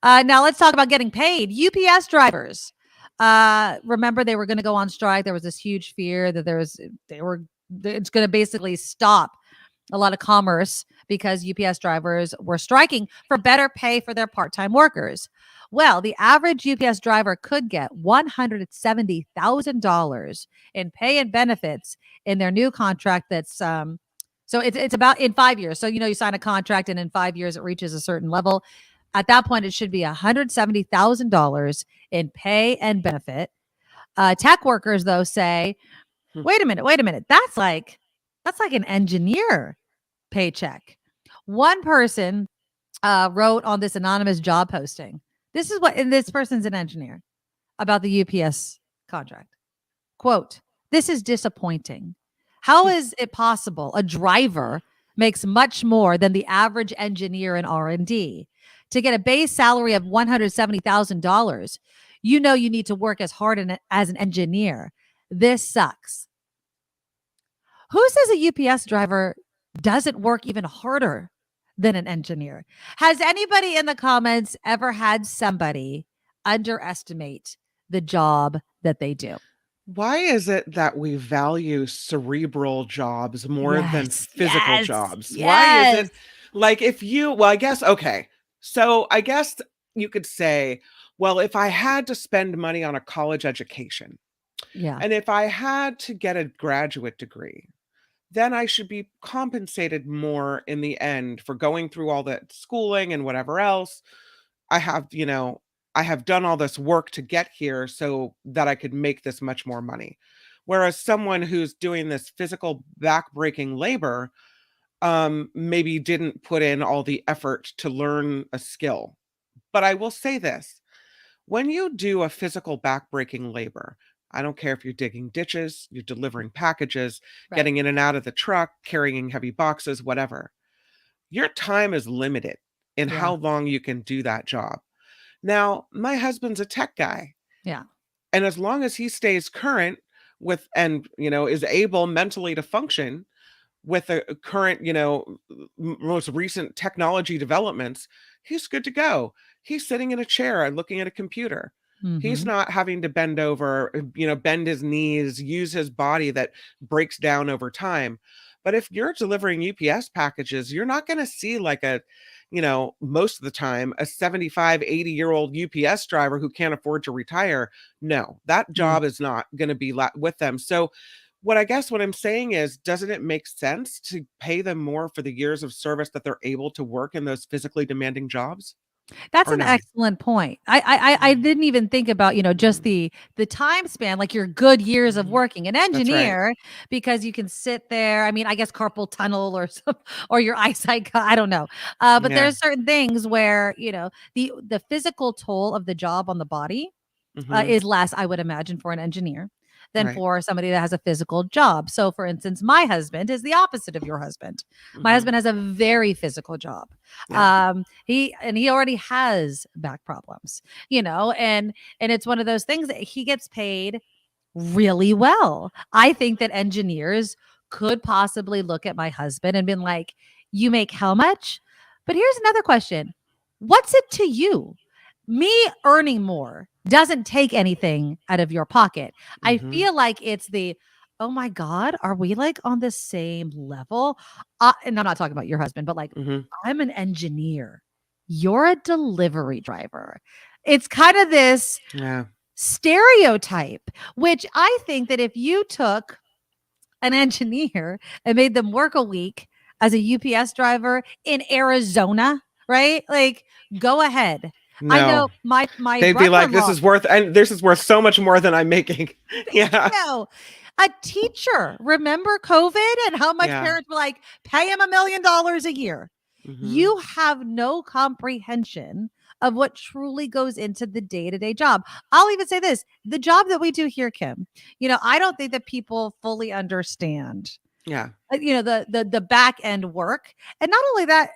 Now let's talk about getting paid. UPS drivers. Remember, they were going to go on strike. There was this huge fear that it's going to basically stop a lot of commerce because UPS drivers were striking for better pay for their part-time workers. Well, the average UPS driver could get $170,000 in pay and benefits in their new contract that's So it's about in 5 years. So, you sign a contract and in 5 years it reaches a certain level. At that point, it should be $170,000 in pay and benefit. Tech workers, though, say, wait a minute. That's like an engineer paycheck. One person wrote on this anonymous job posting. And this person's an engineer, about the UPS contract. Quote, "This is disappointing. How is it possible a driver makes much more than the average engineer in R&D? To get a base salary of $170,000, you need to work as hard as an engineer. This sucks." Who says a UPS driver doesn't work even harder than an engineer? Has anybody in the comments ever had somebody underestimate the job that they do? Why is it that we value cerebral jobs more than Yes, physical yes, jobs? Why is yes. it like well, I guess, okay. So I guess you could say, well, if I had to spend money on a college education Yeah, and if I had to get a graduate degree, then I should be compensated more in the end for going through all that schooling and whatever else. I have, I have done all this work to get here so that I could make this much more money. Whereas someone who's doing this physical backbreaking labor, maybe didn't put in all the effort to learn a skill. But I will say this, when you do a physical backbreaking labor, I don't care if you're digging ditches, you're delivering packages, right. getting in and out of the truck, carrying heavy boxes, whatever. Your time is limited in Yeah, how long you can do that job. Now, my husband's a tech guy, yeah, and as long as he stays current with and, is able mentally to function with the current, most recent technology developments, he's good to go. He's sitting in a chair and looking at a computer. He's mhm, not having to bend over, bend his knees, use his body that breaks down over time. But if you're delivering UPS packages, you're not going to see like most of the time, a 75, 80-year-old UPS driver who can't afford to retire. No, that mm. job is not going to be with them. So what I'm saying is, doesn't it make sense to pay them more for the years of service that they're able to work in those physically demanding jobs, That's or an no? excellent point. I didn't even think about, just Mhm. the time span, like your good years of Mhm. working. An That's right. engineer, because you can sit there. I mean, I guess carpal tunnel or or your eyesight. I don't know. But Yeah. there's certain things where, the physical toll of the job on the body Mhm. is less, I would imagine, for an engineer than Right. for somebody that has a physical job. So, for instance, my husband is the opposite of your husband. My Mhm. husband has a very physical job. Yeah. He already has back problems, and it's one of those things that he gets paid really well. I think that engineers could possibly look at my husband and been like, "You make how much?" But here's another question. What's it to you? Me earning more doesn't take anything out of your pocket. I Mhm. feel like it's oh my God, are we like on the same level? And I'm not talking about your husband, but like, Mhm. I'm an engineer. You're a delivery driver. It's kind of this Yeah. stereotype, which I think that if you took an engineer and made them work a week as a UPS driver in Arizona, right? Like, go ahead. I No. know my They'd be like, brother-in-law, this is worth so much more than I'm making." Yeah. no, a teacher. Remember COVID and how much Yeah. parents were like, pay him $1 million a year. Mhm. You have no comprehension of what truly goes into the day-to-day job. I'll even say this, the job that we do here, Kim, I don't think that people fully understand, Yeah. the back end work. And not only that,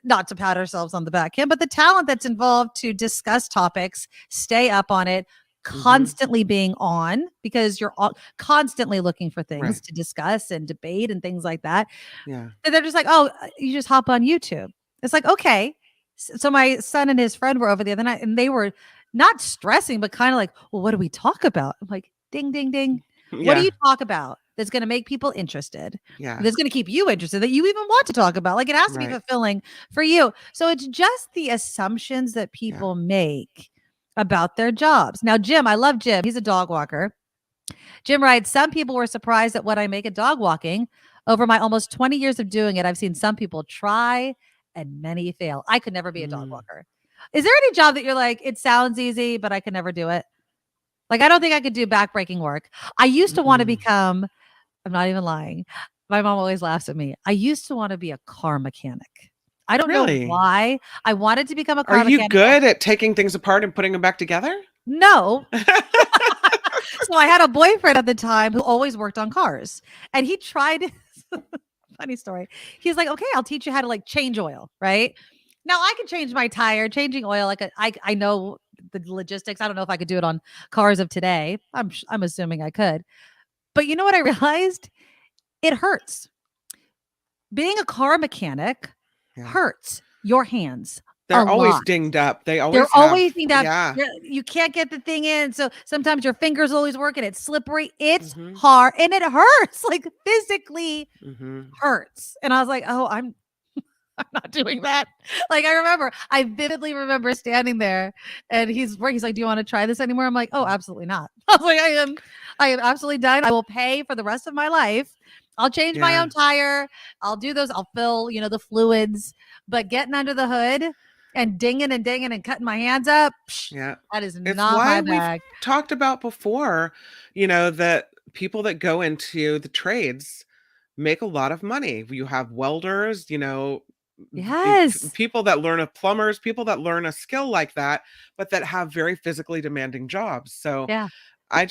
not to pat ourselves on the back end, but the talent that's involved to discuss topics, stay up on it, Mhm. constantly being on, because you're constantly looking for things Right. to discuss and debate and things like that. Yeah. And they're just like, "Oh, you just hop on YouTube." It's like, "Okay." So my son and his friend were over the other night and they were not stressing, but kind of like, "Well, what do we talk about?" I'm like, "Ding, ding, ding. What do Yeah. you talk about that's going to make people interested? Yeah. That's going to keep you interested that you even want to talk about?" Like, it has to be Right. fulfilling for you. So it's just the assumptions that Yeah. people make about their jobs. Now, Jim, I love Jim. He's a dog walker. Jim writes, "Some people were surprised at what I make at dog walking. Over my almost 20 years of doing it, I've seen some people try and many fail. I could never be a dog walker. Is there any job that you're like, it sounds easy, but I could never do it? Like, I don't think I could do backbreaking work. I used to want to become, I'm not even lying. My mom always laughs at me. I used to want to be a car mechanic. I don't know Really? why. I wanted to become a car Are you mechanic. good at taking things apart and putting them back together? No. So I had a boyfriend at the time who always worked on cars, and he tried. Funny story. He's like, okay, I'll teach you how to like change oil. Right now, I can change my tire. Changing oil, like I know the logistics. I don't know if I could do it on cars of today. I'm assuming I could, but you know what I realized? It hurts. Being a car mechanic hurts your hands. They're always lot. dinged up. They're always dinged up. Yeah. You can't get the thing in. So sometimes your fingers always work and it's slippery. It's hard and it hurts, like physically hurts. And I was like, oh, I'm not doing that. Like I vividly remember standing there and he's like, do you want to try this anymore? I'm like, oh, absolutely not. I was like, I am absolutely done. I will pay for the rest of my life. I'll change my own tire. I'll do those. I'll fill, the fluids, but getting under the hood and dinging and cutting my hands up. That is not my bag. We've talked about before, that people that go into the trades make a lot of money. You have welders, yes, people that learn of plumbers, people that learn a skill like that, but that have very physically demanding jobs. So I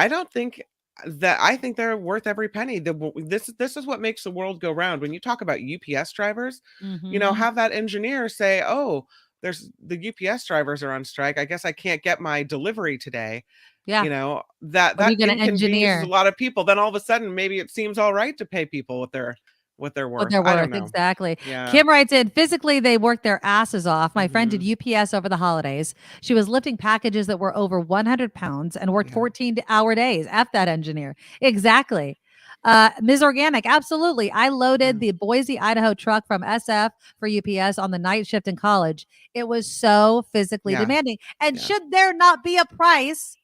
don't think that I think they're worth every penny. This is what makes the world go round. When you talk about UPS drivers, have that engineer say, "Oh, there's the UPS drivers are on strike. I guess I can't get my delivery today." Yeah, that inconveniences a lot of people. Then all of a sudden, maybe it seems all right to pay people what they're worth. I don't know. Exactly. Yeah. Kim writes in, physically, they work their asses off. My friend did UPS over the holidays. She was lifting packages that were over 100 pounds and worked 14-hour days. F that engineer. Exactly. Ms. Organic, absolutely. I loaded the Boise, Idaho truck from SF for UPS on the night shift in college. It was so physically demanding. And should there not be a price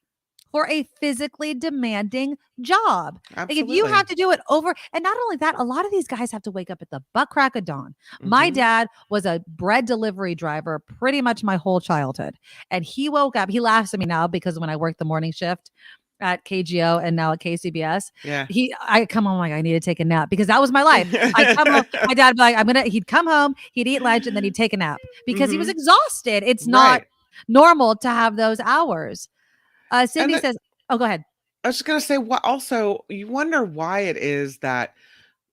for a physically demanding job? Like if you have to do it over, and not only that, a lot of these guys have to wake up at the butt crack of dawn. My dad was a bread delivery driver pretty much my whole childhood. And he woke up, he laughs at me now because when I worked the morning shift at KGO and now at KCBS, I come home like I need to take a nap because that was my life. I come home, my dad would be like, he'd come home, he'd eat lunch and then he'd take a nap because he was exhausted. It's not normal to have those hours. Cindy says, oh, go ahead. I was just going to say, also, you wonder why it is that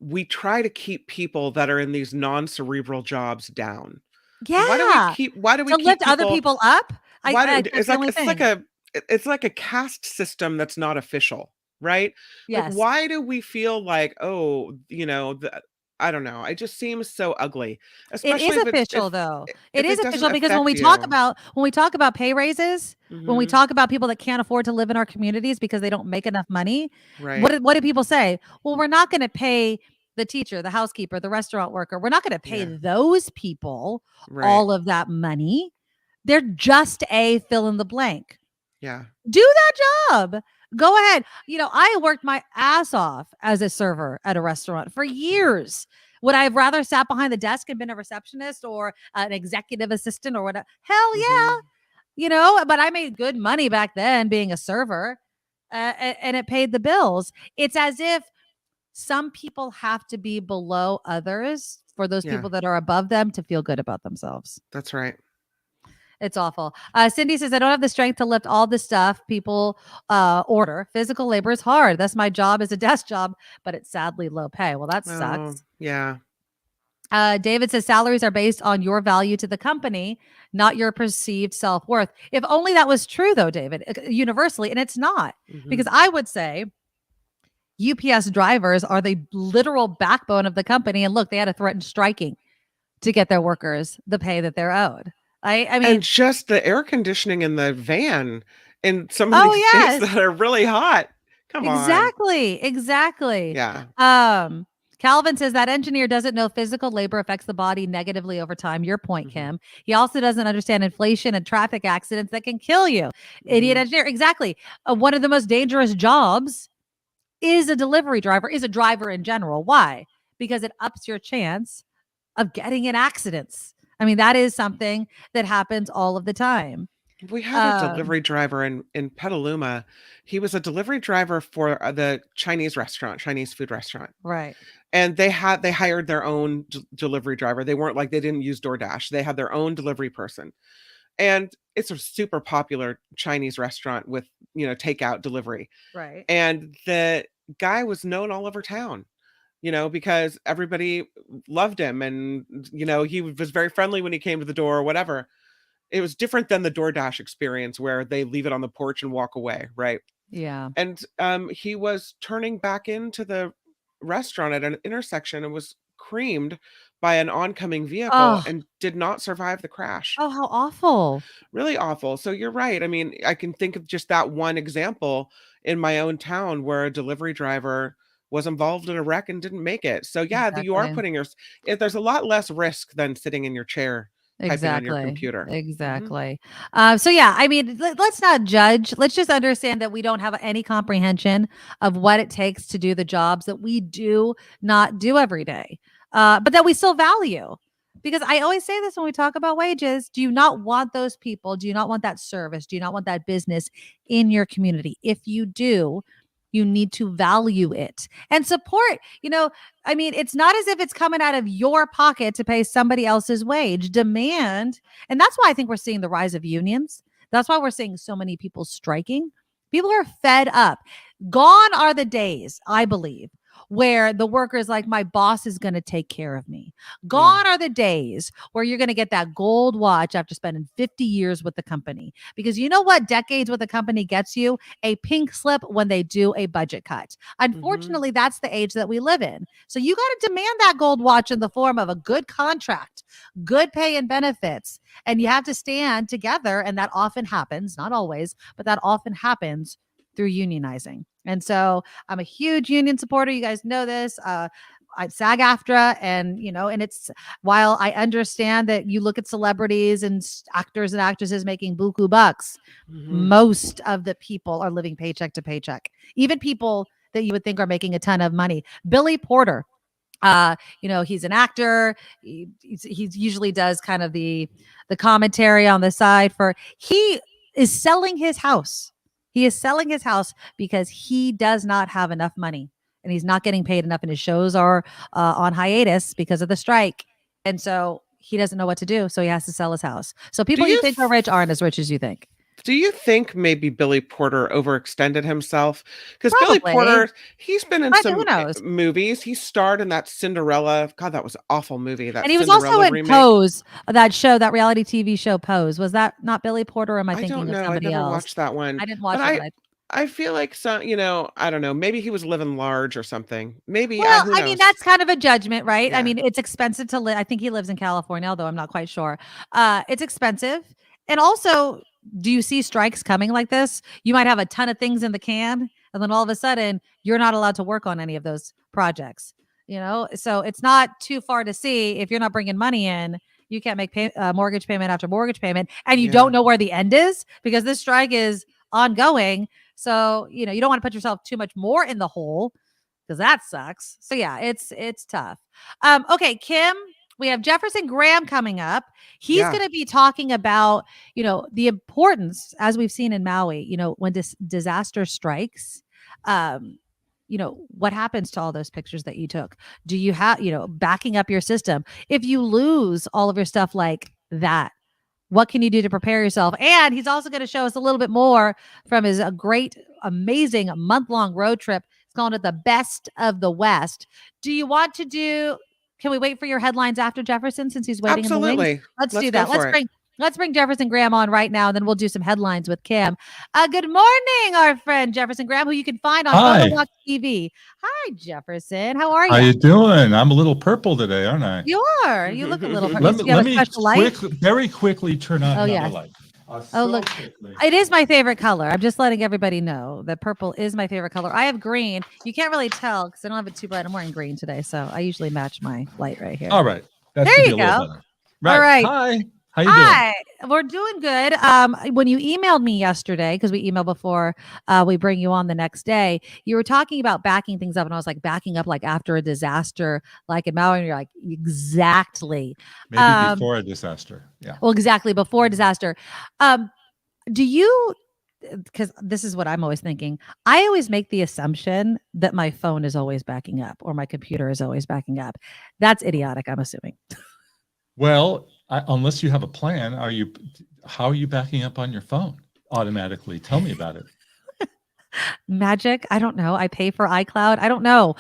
we try to keep people that are in these non-cerebral jobs down. Yeah. Why do we keep lift people, other people up? It's like a caste system that's not official, right? Yes. Like, why do we feel like, I don't know. It just seems so ugly. Especially it is official, though. It is official because when we talk about pay raises, when we talk about people that can't afford to live in our communities because they don't make enough money, what do people say? Well, we're not going to pay the teacher, the housekeeper, the restaurant worker. We're not going to pay those people all of that money. They're just a fill in the blank. Yeah. Do that job. Go ahead. I worked my ass off as a server at a restaurant for years. Would I have rather sat behind the desk and been a receptionist or an executive assistant or whatever? Hell yeah. But I made good money back then being a server and it paid the bills. It's as if some people have to be below others for those people that are above them to feel good about themselves. That's right. It's awful. Cindy says, I don't have the strength to lift all the stuff people order. Physical labor is hard. That's my job as a desk job, but it's sadly low pay. Well, that sucks. Yeah. David says, salaries are based on your value to the company, not your perceived self-worth. If only that was true, though, David, universally. And it's not. Because I would say UPS drivers are the literal backbone of the company. And look, they had to threaten striking to get their workers the pay that they're owed. I mean, and just the air conditioning in the van in some of these states that are really hot. Come on. Exactly. Yeah. Calvin says that engineer doesn't know physical labor affects the body negatively over time. Your point, Kim. He also doesn't understand inflation and traffic accidents that can kill you. Idiot engineer. Exactly. One of the most dangerous jobs is a delivery driver, is a driver in general. Why? Because it ups your chance of getting in accidents. I mean, that is something that happens all of the time. We had a delivery driver in Petaluma. He was a delivery driver for the Chinese food restaurant. Right. And they hired their own delivery driver. They didn't use DoorDash. They had their own delivery person. And it's a super popular Chinese restaurant with, takeout delivery. Right. And the guy was known all over town, because everybody loved him. And, he was very friendly when he came to the door or whatever. It was different than the DoorDash experience where they leave it on the porch and walk away. Right. Yeah. And he was turning back into the restaurant at an intersection and was creamed by an oncoming vehicle and did not survive the crash. Oh, how awful. Really awful. So you're right. I mean, I can think of just that one example in my own town where a delivery driver was involved in a wreck and didn't make it. So yeah, you are putting there's a lot less risk than sitting in your chair typing on your computer. Exactly. So yeah, I mean, let's not judge. Let's just understand that we don't have any comprehension of what it takes to do the jobs that we do not do every day, but that we still value. Because I always say this when we talk about wages. Do you not want those people? Do you not want that service? Do you not want that business in your community? If you do, you need to value it and support. I mean, it's not as if it's coming out of your pocket to pay somebody else's wage. Demand. And that's why I think we're seeing the rise of unions. That's why we're seeing so many people striking. People are fed up. Gone are the days, I believe, where the worker is like, my boss is going to take care of me. Gone are the days where you're going to get that gold watch after spending 50 years with the company. Because you know what decades with the company gets you? A pink slip when they do a budget cut. Unfortunately, that's the age that we live in. So you got to demand that gold watch in the form of a good contract, good pay and benefits. And you have to stand together. And that often happens, not always, but that often happens through unionizing. And so I'm a huge union supporter. You guys know this. I SAG-AFTRA, and it's, while I understand that you look at celebrities and actors and actresses making buku bucks, most of the people are living paycheck to paycheck. Even people that you would think are making a ton of money. Billy Porter, he's an actor. He usually does kind of the commentary on the side he is selling his house. He is selling his house because he does not have enough money and he's not getting paid enough, and his shows are on hiatus because of the strike. And so he doesn't know what to do. So he has to sell his house. So people you think are rich aren't as rich as you think. Do you think maybe Billy Porter overextended himself? Because Billy Porter, he's been in some movies. He starred in that Cinderella. God, that was an awful movie. And he was Cinderella also in remake. Pose, that reality TV show Pose. Was that not Billy Porter? Or am I thinking of somebody else? I never watched that one. I didn't watch it. I feel like I don't know. Maybe he was living large or something. Maybe. Well, I mean, that's kind of a judgment, right? Yeah. I mean, it's expensive to live. I think he lives in California, although I'm not quite sure. It's expensive. And also, do you see strikes coming like this? You might have a ton of things in the can, and then all of a sudden you're not allowed to work on any of those projects, So it's not too far to see. If you're not bringing money in, you can't make mortgage payment after mortgage payment, and you don't know where the end is because this strike is ongoing. So, you don't want to put yourself too much more in the hole because that sucks. So yeah, it's tough. Okay, Kim, we have Jefferson Graham coming up. He's going to be talking about, the importance, as we've seen in Maui, when disaster strikes, what happens to all those pictures that you took? Do you have, backing up your system? If you lose all of your stuff like that, what can you do to prepare yourself? And he's also going to show us a little bit more from his great, amazing month-long road trip. He's calling it the Best of the West. Do you want to can we wait for your headlines after Jefferson since he's waiting? Absolutely. In the wings? Let's do that. Let's bring Jefferson Graham on right now, and then we'll do some headlines with Kim. Good morning, our friend Jefferson Graham, who you can find on Walk TV. Hi, Jefferson. How are you? How you doing? I'm a little purple today, aren't I? You are. You look a little purple. Let me very quickly turn on another light. Look, it is my favorite color. I'm just letting everybody know that purple is my favorite color. I have green. You can't really tell because I don't have it too bright. I'm wearing green today, so I usually match my light right here. All right. There you go. Right. All right. Hi. How you doing? Hi, we're doing good. When you emailed me yesterday, because we emailed before we bring you on the next day, you were talking about backing things up, and I was like, backing up like after a disaster, like in Maui, and you're like, exactly. Maybe before a disaster. Yeah. Well, exactly before a disaster. Do you? Because this is what I'm always thinking. I always make the assumption that my phone is always backing up or my computer is always backing up. That's idiotic, I'm assuming. Well, unless you have a plan, how are you backing up on your phone automatically? Tell me about it. Magic. I don't know. I pay for iCloud. I don't know.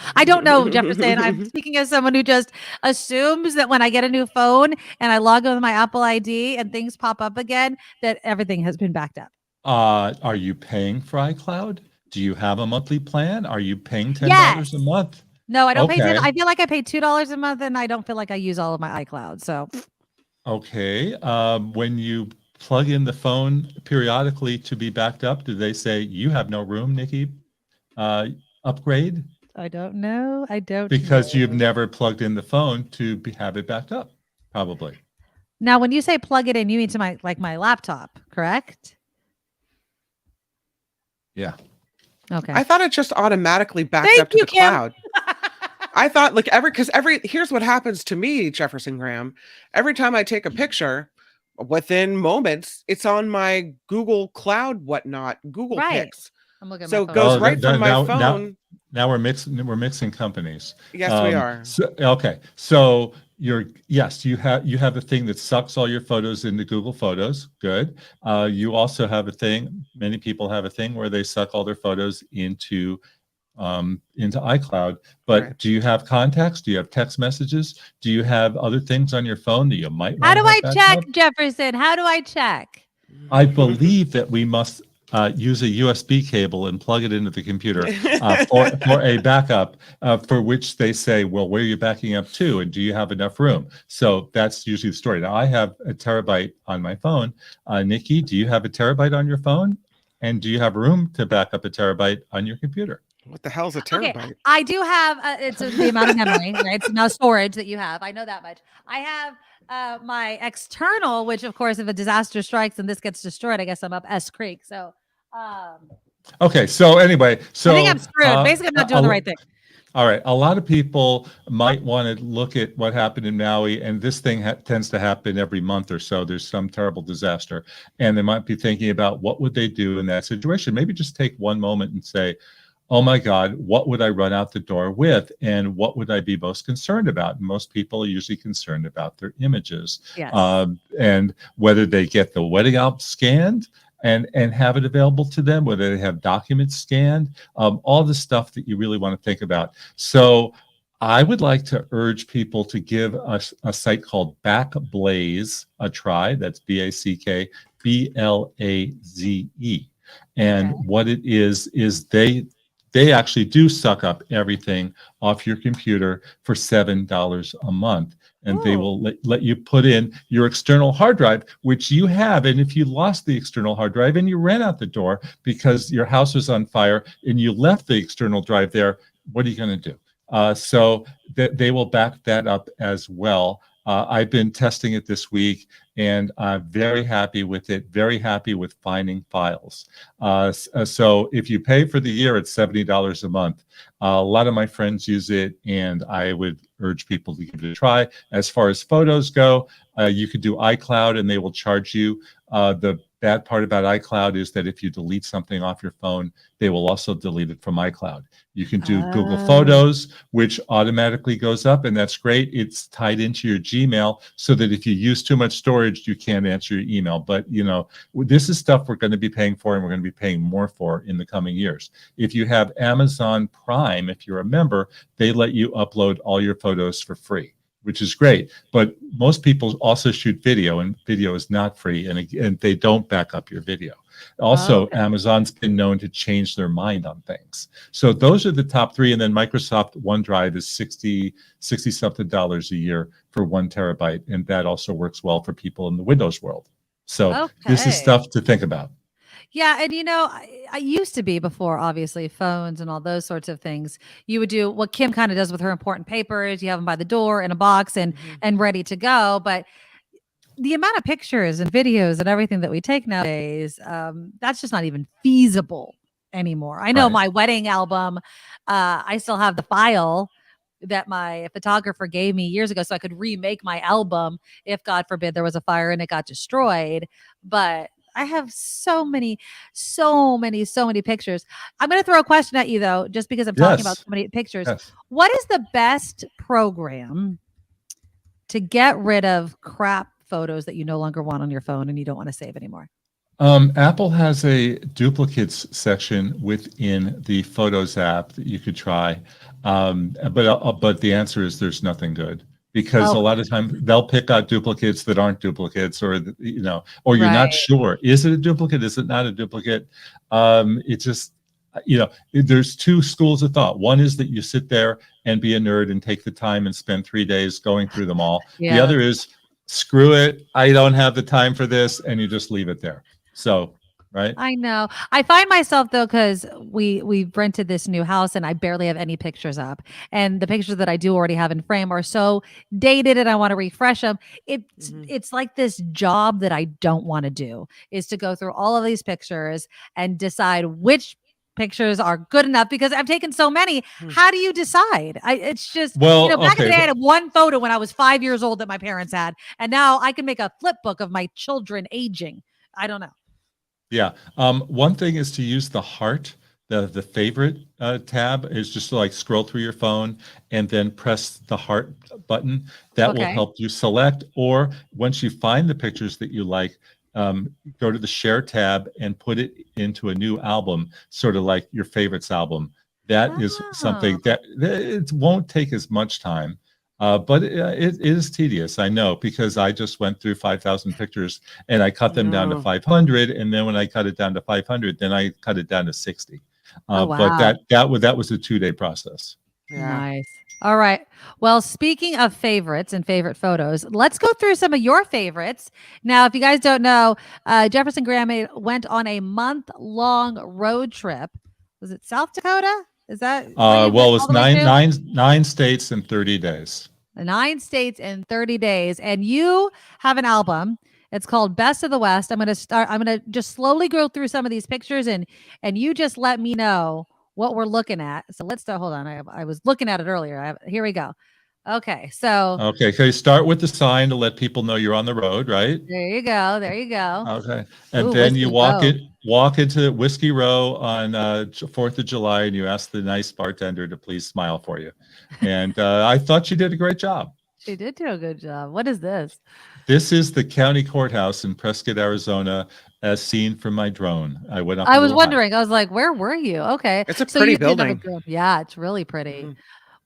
Jefferson. I'm speaking as someone who just assumes that when I get a new phone and I log in with my Apple ID and things pop up again, that everything has been backed up. Are you paying for iCloud? Do you have a monthly plan? Are you paying $10 Yes. a month? No, I don't pay Okay. I feel like I pay $2 a month, and I don't feel like I use all of my iCloud. So Okay. When you plug in the phone periodically to be backed up, do they say you have no room, Nikki? Upgrade? I don't know. Because you've never plugged in the phone to have it backed up, probably. Now, when you say plug it in, you mean to my laptop, correct? Yeah. Okay. I thought it just automatically backed Thank up to you, the Kim. cloud. I thought like here's what happens to me, Jefferson Graham. Every time I take a picture, within moments, it's on my Google Cloud, Google Right. Pics. I'm looking at So my it phone. goes right from my phone. Now we're mixing companies. Yes, we are. Okay. So you have a thing that sucks all your photos into Google Photos. Good. You also have a thing, many people have a thing where they suck all their photos into iCloud. But Right. Do you have contacts? Do you have text messages? Do you have other things on your phone that you might How want do to I have backed check, up? Jefferson? How do I check? I believe that we must use a USB cable and plug it into the computer for a backup, for which they say, well, where are you backing up to? And do you have enough room? So that's usually the story. Now, I have a terabyte on my phone. Nikki, do you have a terabyte on your phone? And do you have room to back up a terabyte on your computer? What the hell's a terabyte? Okay, I do have it's the amount of memory, right? It's now storage that you have. I know that much. I have my external, which of course, if a disaster strikes and this gets destroyed, I guess I'm up S Creek. So, okay. So anyway, I think I'm screwed. Basically, I'm not doing the right thing. All right. A lot of people might want to look at what happened in Maui, and this thing tends to happen every month or so. There's some terrible disaster, and they might be thinking about what would they do in that situation. Maybe just take one moment and say, oh my God, what would I run out the door with? And what would I be most concerned about? And most people are usually concerned about their images. Yes. And whether they get the wedding album scanned and have it available to them, whether they have documents scanned, all the stuff that you really want to think about. So I would like to urge people to give a site called Backblaze a try. That's BACKBLAZE. And what it is they actually do suck up everything off your computer for $7 a month. And they will let you put in your external hard drive, which you have. And if you lost the external hard drive and you ran out the door because your house was on fire and you left the external drive there, what are you going to do? So they will back that up as well. I've been testing it this week, and I'm very happy with it, very happy with finding files. So if you pay for the year, it's $70 a month. A lot of my friends use it, and I would urge people to give it a try. As far as photos go, you could do iCloud, and they will charge you. The bad part about iCloud is that if you delete something off your phone, they will also delete it from iCloud. You can do Google Photos, which automatically goes up, and that's great. It's tied into your Gmail so that if you use too much storage, you can't answer your email. But, this is stuff we're going to be paying for, and we're going to be paying more for in the coming years. If you have Amazon Prime, if you're a member, they let you upload all your photos for free, which is great. But most people also shoot video, and video is not free, and they don't back up your video. Also, Amazon's been known to change their mind on things. So those are the top three. And then Microsoft OneDrive is $60 something a year for 1 terabyte. And that also works well for people in the Windows world. So this is stuff to think about. Yeah. And, I used to be before, obviously, phones and all those sorts of things. You would do what Kim kind of does with her important papers. You have them by the door in a box and ready to go. But the amount of pictures and videos and everything that we take nowadays, that's just not even feasible anymore. I know Right. my wedding album, I still have the file that my photographer gave me years ago so I could remake my album if, God forbid, there was a fire and it got destroyed. But I have so many pictures. I'm going to throw a question at you, though, just because I'm talking about Yes. so many pictures. Yes. What is the best program to get rid of crap photos that you no longer want on your phone and you don't want to save anymore? Apple has a duplicates section within the Photos app that you could try, but the answer is there's nothing good, because a lot of times they'll pick out duplicates that aren't duplicates, or or you're not sure, is it a duplicate, is it not a duplicate? It just, there's two schools of thought. One is that you sit there and be a nerd and take the time and spend 3 days going through them all. The other is, screw it, I don't have the time for this, and you just leave it there. So, right. I know. I find myself, though, because we rented this new house and I barely have any pictures up. And the pictures that I do already have in frame are so dated and I want to refresh them. It's like this job that I don't want to do, is to go through all of these pictures and decide which pictures are good enough, because I've taken so many. How do you decide? It's just, back in the day, I had one photo when I was 5 years old that my parents had. And now I can make a flip book of my children aging. I don't know. Yeah. One thing is to use the heart, the favorite tab, is just to scroll through your phone and then press the heart button. That will help you select, or once you find the pictures that you like, go to the share tab and put it into a new album, sort of like your favorites album. That is something that it won't take as much time. But it is tedious, I know, because I just went through 5,000 pictures and I cut them down to 500, and then when I cut it down to 500, then I cut it down to 60. But that was a 2-day process. Nice. All right. Well, speaking of favorites and favorite photos, let's go through some of your favorites. Now, if you guys don't know, Jefferson Graham went on a month-long road trip. Was it South Dakota? Is that it was nine states in 30 days. 9 states in 30 days. And you have an album. It's called Best of the West. I'm going to just slowly go through some of these pictures and you just let me know what we're looking at. So let's hold on. I was looking at it earlier. Here we go. Okay. So start with the sign to let people know you're on the road, right? There you go. Okay. And then you walk into Whiskey Row on 4th of July, and you ask the nice bartender to please smile for you. And I thought you did a great job. She did do a good job. What is this? This is the county courthouse in Prescott, Arizona, as seen from my drone. I went up. I was wondering. I was like, where were you? Okay. It's a pretty building. Yeah, it's really pretty.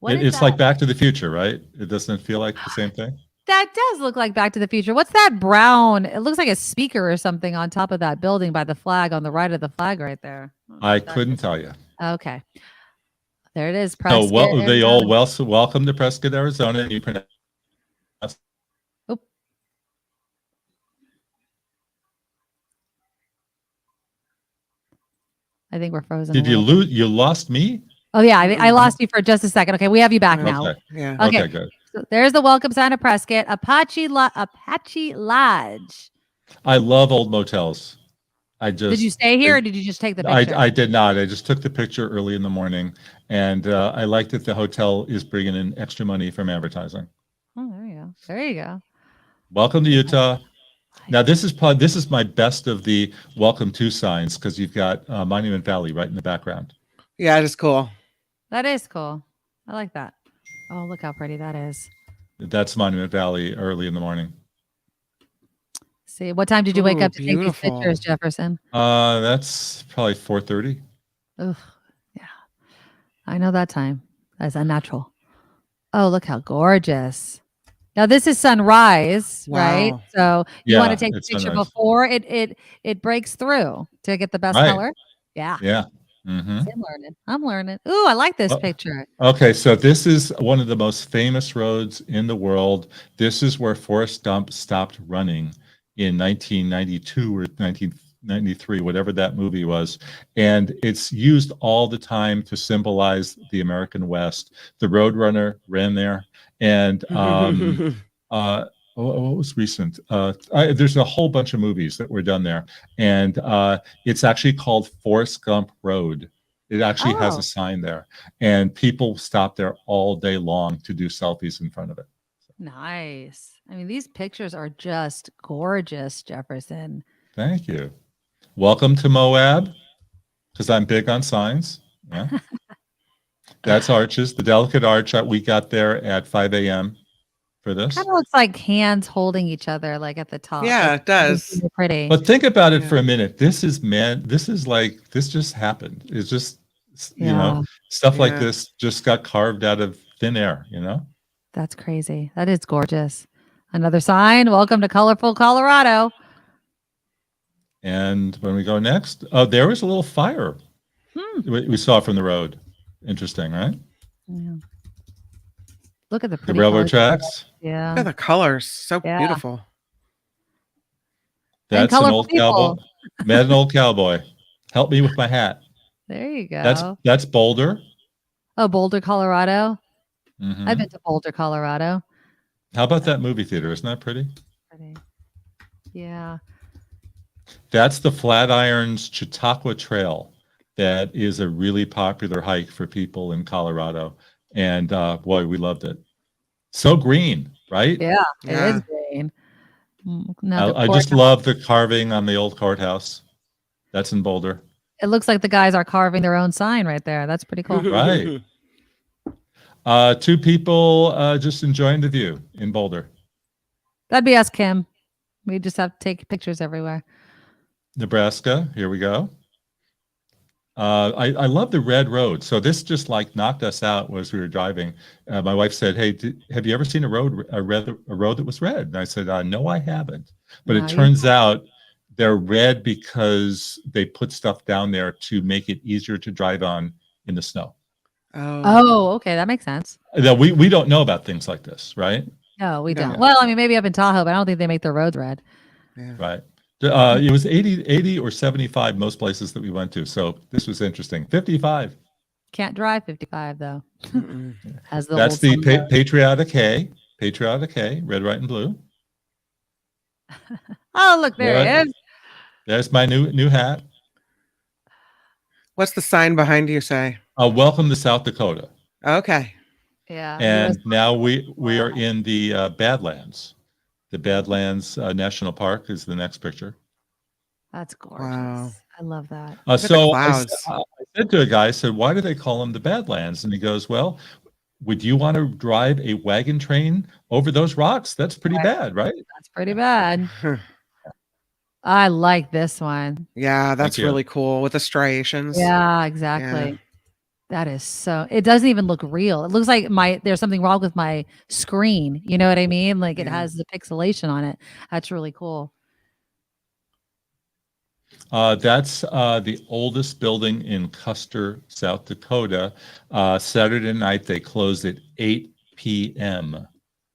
It's like Back to the Future, right? It doesn't feel like the same thing. That does look like Back to the Future. What's that brown? It looks like a speaker or something on top of that building by the flag, on the right of the flag right there. I couldn't tell you. Okay. There it is. Prescott, they all welcome to Prescott, Arizona. And you pronounce. I think we're frozen. Did you lose? You lost me? Oh, yeah. I lost you for just a second. Okay. We have you back now. Okay. Yeah. Okay, good. So there's the welcome sign of Prescott. Apache Lodge. I love old motels. Did you stay here or did you just take the picture? I did not. I just took the picture early in the morning, and I like that the hotel is bringing in extra money from advertising. Oh, there you go. There you go. Welcome to Utah. Now this is my best of the welcome to signs, because you've got Monument Valley right in the background. Yeah, it is cool. That is cool. I like that. Oh, look how pretty that is. That's Monument Valley early in the morning. See, what time did you wake up to take these pictures, Jefferson? That's probably 4:30. Ugh, yeah. I know that time. That's unnatural. Oh, look how gorgeous. Now this is sunrise, right? So you want to take the picture sunrise before it breaks through to get the best color. Yeah. Yeah. Mm-hmm. I'm learning. Ooh, I like this picture. Okay, so this is one of the most famous roads in the world. This is where Forrest Gump stopped running in 1992 or 1993, whatever that movie was. And it's used all the time to symbolize the American West. The Roadrunner ran there. And what was recent? There's a whole bunch of movies that were done there, and it's actually called Forrest Gump Road. It actually has a sign there, and people stop there all day long to do selfies in front of it. Nice. I mean, these pictures are just gorgeous, Jefferson. Thank you. Welcome to Moab, because I'm big on signs. Yeah. That's Arches, the delicate arch that we got there at 5 a.m. for this. Kind of looks like hands holding each other, like at the top. Yeah, Like, it does. really pretty. But think about it for a minute. This is this just happened. It's just, stuff like this just got carved out of thin air, That's crazy. That is gorgeous. Another sign. Welcome to colorful Colorado. And when we go next, there was a little fire we saw from the road. Interesting, right? Yeah. Look at the The railroad tracks. Yeah. Look at the colors. So beautiful. That's an old cowboy. Met an old cowboy. Help me with my hat. There you go. That's Boulder. Oh, Boulder, Colorado. Mm-hmm. I've been to Boulder, Colorado. How about that movie theater? Isn't that pretty? Pretty. Yeah. That's the Flatirons Chautauqua Trail. That is a really popular hike for people in Colorado. And boy, we loved it. So green, right? Yeah, it is green. I just love the carving on the old courthouse. That's in Boulder. It looks like the guys are carving their own sign right there. That's pretty cool. Right. Two people just enjoying the view in Boulder. That'd be us, Kim. We just have to take pictures everywhere. Nebraska, here we go. I love the red road. So this just like knocked us out as we were driving. My wife said, "Hey, have you ever seen a road that was red?" And I said, "No, I haven't." But it turns out they're red because they put stuff down there to make it easier to drive on in the snow. Oh, okay, that makes sense. Now, we don't know about things like this, right? No, we don't. Well, I mean, maybe up in Tahoe, but I don't think they make their roads red. Yeah. Right. It was 80 or 75 most places that we went to. So this was interesting. 55. Can't drive 55 though. That's the patriotic hay, red, white, and blue. Oh, look, there it is. There's my new hat. What's the sign behind you say? Welcome to South Dakota. Okay. Yeah. And now we are in the Badlands. The Badlands National Park is the next picture. That's gorgeous. Wow. I love that. So I said to a guy, I said, "Why do they call them the Badlands?" And he goes, "Well, would you want to drive a wagon train over those rocks? That's pretty bad, right?" That's pretty bad. I like this one. Yeah, that's really cool with the striations. Yeah, exactly. Yeah. That is so, it doesn't even look real. It looks like there's something wrong with my screen. You know what I mean? Like it has the pixelation on it. That's really cool. That's the oldest building in Custer, South Dakota. Saturday night, they closed at 8 p.m.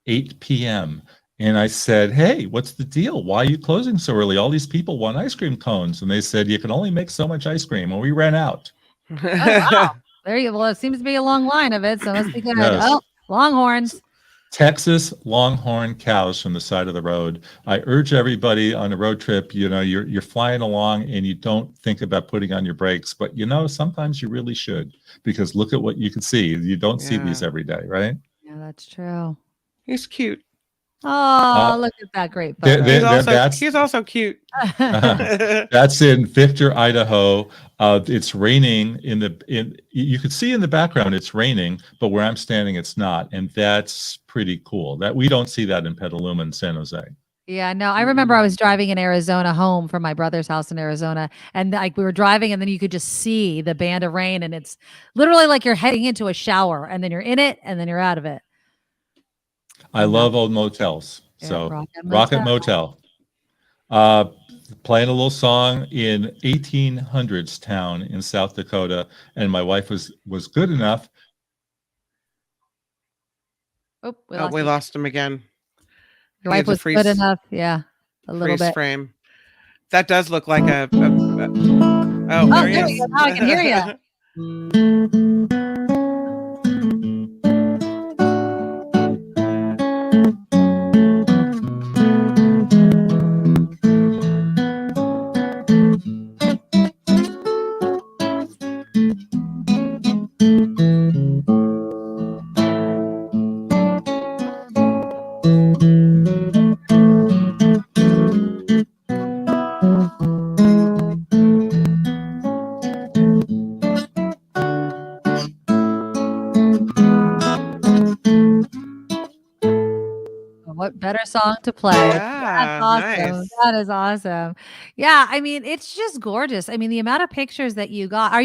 8 p.m. And I said, "Hey, what's the deal? Why are you closing so early? All these people want ice cream cones." And they said, "You can only make so much ice cream." And we ran out. Oh, wow. There you go. Well, it seems to be a long line of it, so it must be good. Yes. Oh, Longhorns. Texas Longhorn cows from the side of the road. I urge everybody on a road trip, you're flying along and you don't think about putting on your brakes, but sometimes you really should, because look at what you can see. You don't see these every day, right? Yeah, that's true. He's cute. Oh, look at that great photo. He's also cute. That's in Victor, Idaho. It's raining you could see in the background it's raining, but where I'm standing it's not, and that's pretty cool. That we don't see that in Petaluma and San Jose. Yeah, no, I remember I was driving in Arizona home from my brother's house in Arizona, and like we were driving and then you could just see the band of rain, and it's literally like you're heading into a shower and then you're in it and then you're out of it. I love old motels. Yeah, so Rocket Motel. Playing a little song in 1800s town in South Dakota, and my wife was good enough. Oh, we lost him again. Your wife was good enough. Yeah, a little bit. Frame. That does look like a oh, there he is. Now I can hear you. What better song to play? That's Yeah, awesome. nice. That is awesome. Yeah, I mean, it's just gorgeous. I mean, the amount of pictures that you got. Do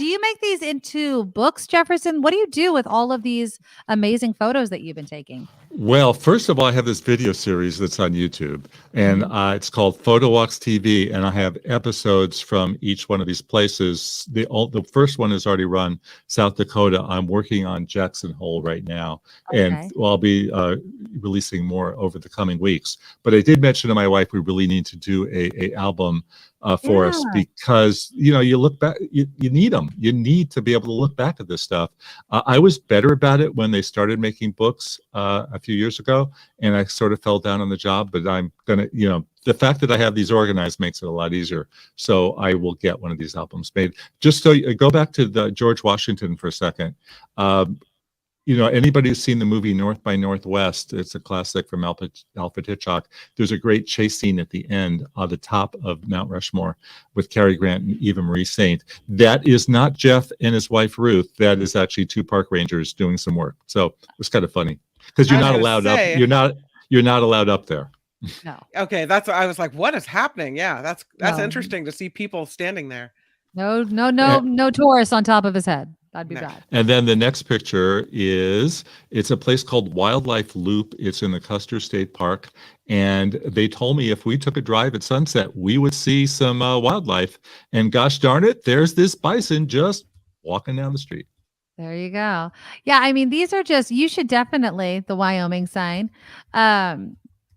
you make these into books, Jefferson? What do you do with all of these amazing photos that you've been taking? Well, first of all, I have this video series that's on YouTube, and it's called Photo Walks TV, and I have episodes from each one of these places. The first one is already run, South Dakota. I'm working on Jackson Hole right now, and Okay. I'll be releasing more over the coming weeks. But I did mention to my wife we really need to do a album for us, Yeah. because you look back, you need them. You need to be able to look back at this stuff. I was better about it when they started making books a few years ago, and I sort of fell down on the job. But I'm gonna, the fact that I have these organized makes it a lot easier. So I will get one of these albums made. Just so go back to the George Washington for a second. Anybody who's seen the movie North by Northwest, it's a classic from Alfred Hitchcock. There's a great chase scene at the end on the top of Mount Rushmore with Cary Grant and Eva Marie Saint. That is not Jeff and his wife Ruth. That is actually two park rangers doing some work. So it was kind of funny because you're I was not gonna allowed up. say- You're not allowed up there. No. Okay, that's what I was like, what is happening? Yeah, that's No. interesting to see people standing there. No tourists on top of his head. That'd be No. bad. And then the next picture it's a place called Wildlife Loop. It's in the Custer State Park. And they told me if we took a drive at sunset, we would see some wildlife. And gosh darn it, there's this bison just walking down the street. There you go. Yeah, I mean, these are you should definitely, the Wyoming sign,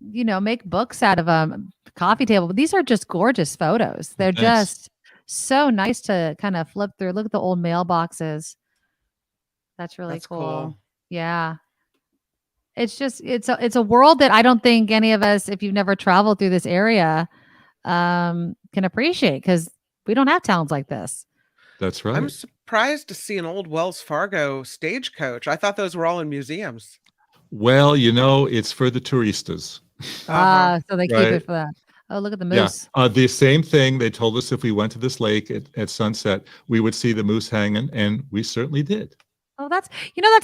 make books out of them, coffee table. But these are just gorgeous photos. They're Thanks. just so nice to kind of flip through. Look at the old mailboxes. That's really That's cool. cool. Yeah. It's just it's a world that I don't think any of us, if you've never traveled through this area, can appreciate, because we don't have towns like this. That's right. I'm surprised to see an old Wells Fargo stagecoach. I thought those were all in museums. Well, it's for the touristas. So they keep Right. it for that. Oh, look at the moose. Yeah. The same thing. They told us if we went to this lake at sunset, we would see the moose hanging, and we certainly did. Oh, that's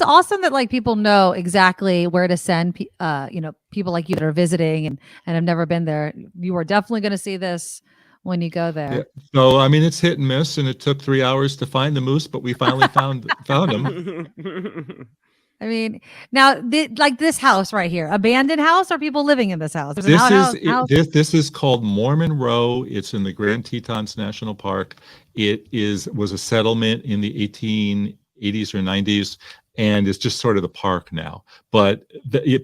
awesome that people know exactly where to send people like you that are visiting and have never been there. You are definitely going to see this when you go there. Yeah. So I mean, it's hit and miss, and it took 3 hours to find the moose, but we finally found him. I mean, now this house right here, abandoned house, or people living in this house? There's an house. This is called Mormon Row. It's in the Grand Tetons National Park. It was a settlement in the 1880s or 90s, and it's just sort of the park now. But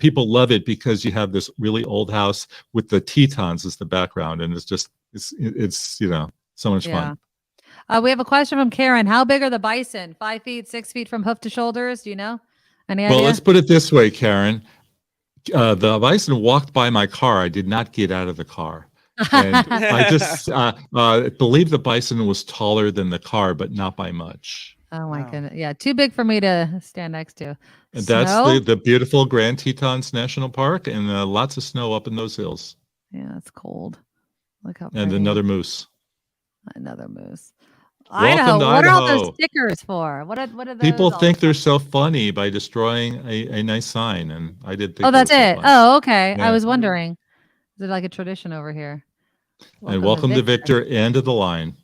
people love it because you have this really old house with the Tetons as the background, and it's so much fun. We have a question from Karen. How big are the bison? 5 feet, 6 feet from hoof to shoulders? Do you know? Any idea? Well, let's put it this way, Karen. The bison walked by my car. I did not get out of the car. And I just believe the bison was taller than the car, but not by much. Oh my Wow. goodness. Yeah, too big for me to stand next to. And that's Snow? the beautiful Grand Tetons National Park, and lots of snow up in those hills. Yeah, it's cold. Look how And pretty. another moose. Another moose. Welcome Idaho. to What are all Idaho. those stickers for? What are those? People all think about? they're so funny by destroying a nice sign, and I did think. Oh, that's was so it. fun. Oh, okay. Yeah. I was wondering. Is it like a tradition over here? And welcome to Victor, end of the line.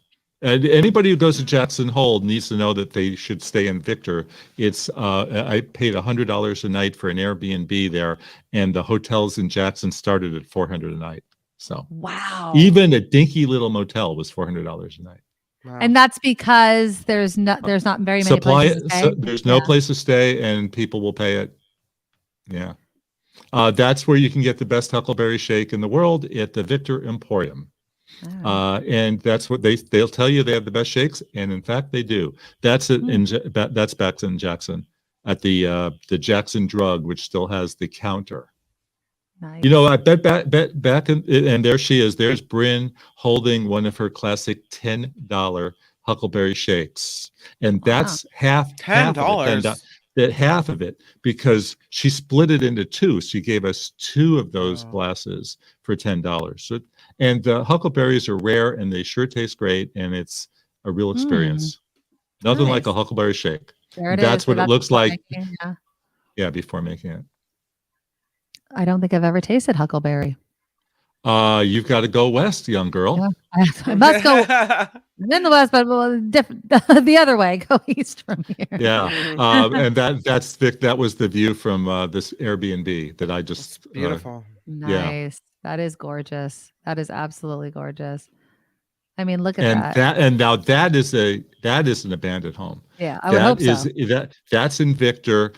And anybody who goes to Jackson Hole needs to know that they should stay in Victor. It's I paid $100 a night for an Airbnb there, and the hotels in Jackson started at $400 a night. So Wow. even a dinky little motel was $400 a night. Wow. And that's because there's not very many places to stay. There's no Yeah. place to stay, and people will pay it. Yeah. That's where you can get the best Huckleberry Shake in the world, at the Victor Emporium. Oh. And that's what they'll tell you, they have the best shakes, and in fact they do. That's it that's back in Jackson at the Jackson Drug, which still has the counter. Nice. I bet back in, and there she is. There's Bryn holding one of her classic $10 Huckleberry Shakes, and that's half $10. Half of it, because she split it into two. She gave us two of those glasses for $10. So, and Huckleberries are rare, and they sure taste great, and it's a real experience. Nothing like a Nice. Huckleberry Shake. There it That's is. what it looks before like. making, yeah. Yeah, before making it. I don't think I've ever tasted huckleberry. You've got to go west, young girl. Yeah, I must go in the west, but the other way, go east from here. Yeah, and that was the view from this Airbnb that I just beautiful. Yeah. Nice. That is gorgeous. That is absolutely gorgeous. I mean, look at And that. and now that is an abandoned home. Yeah, I would hope so. That's in Victor.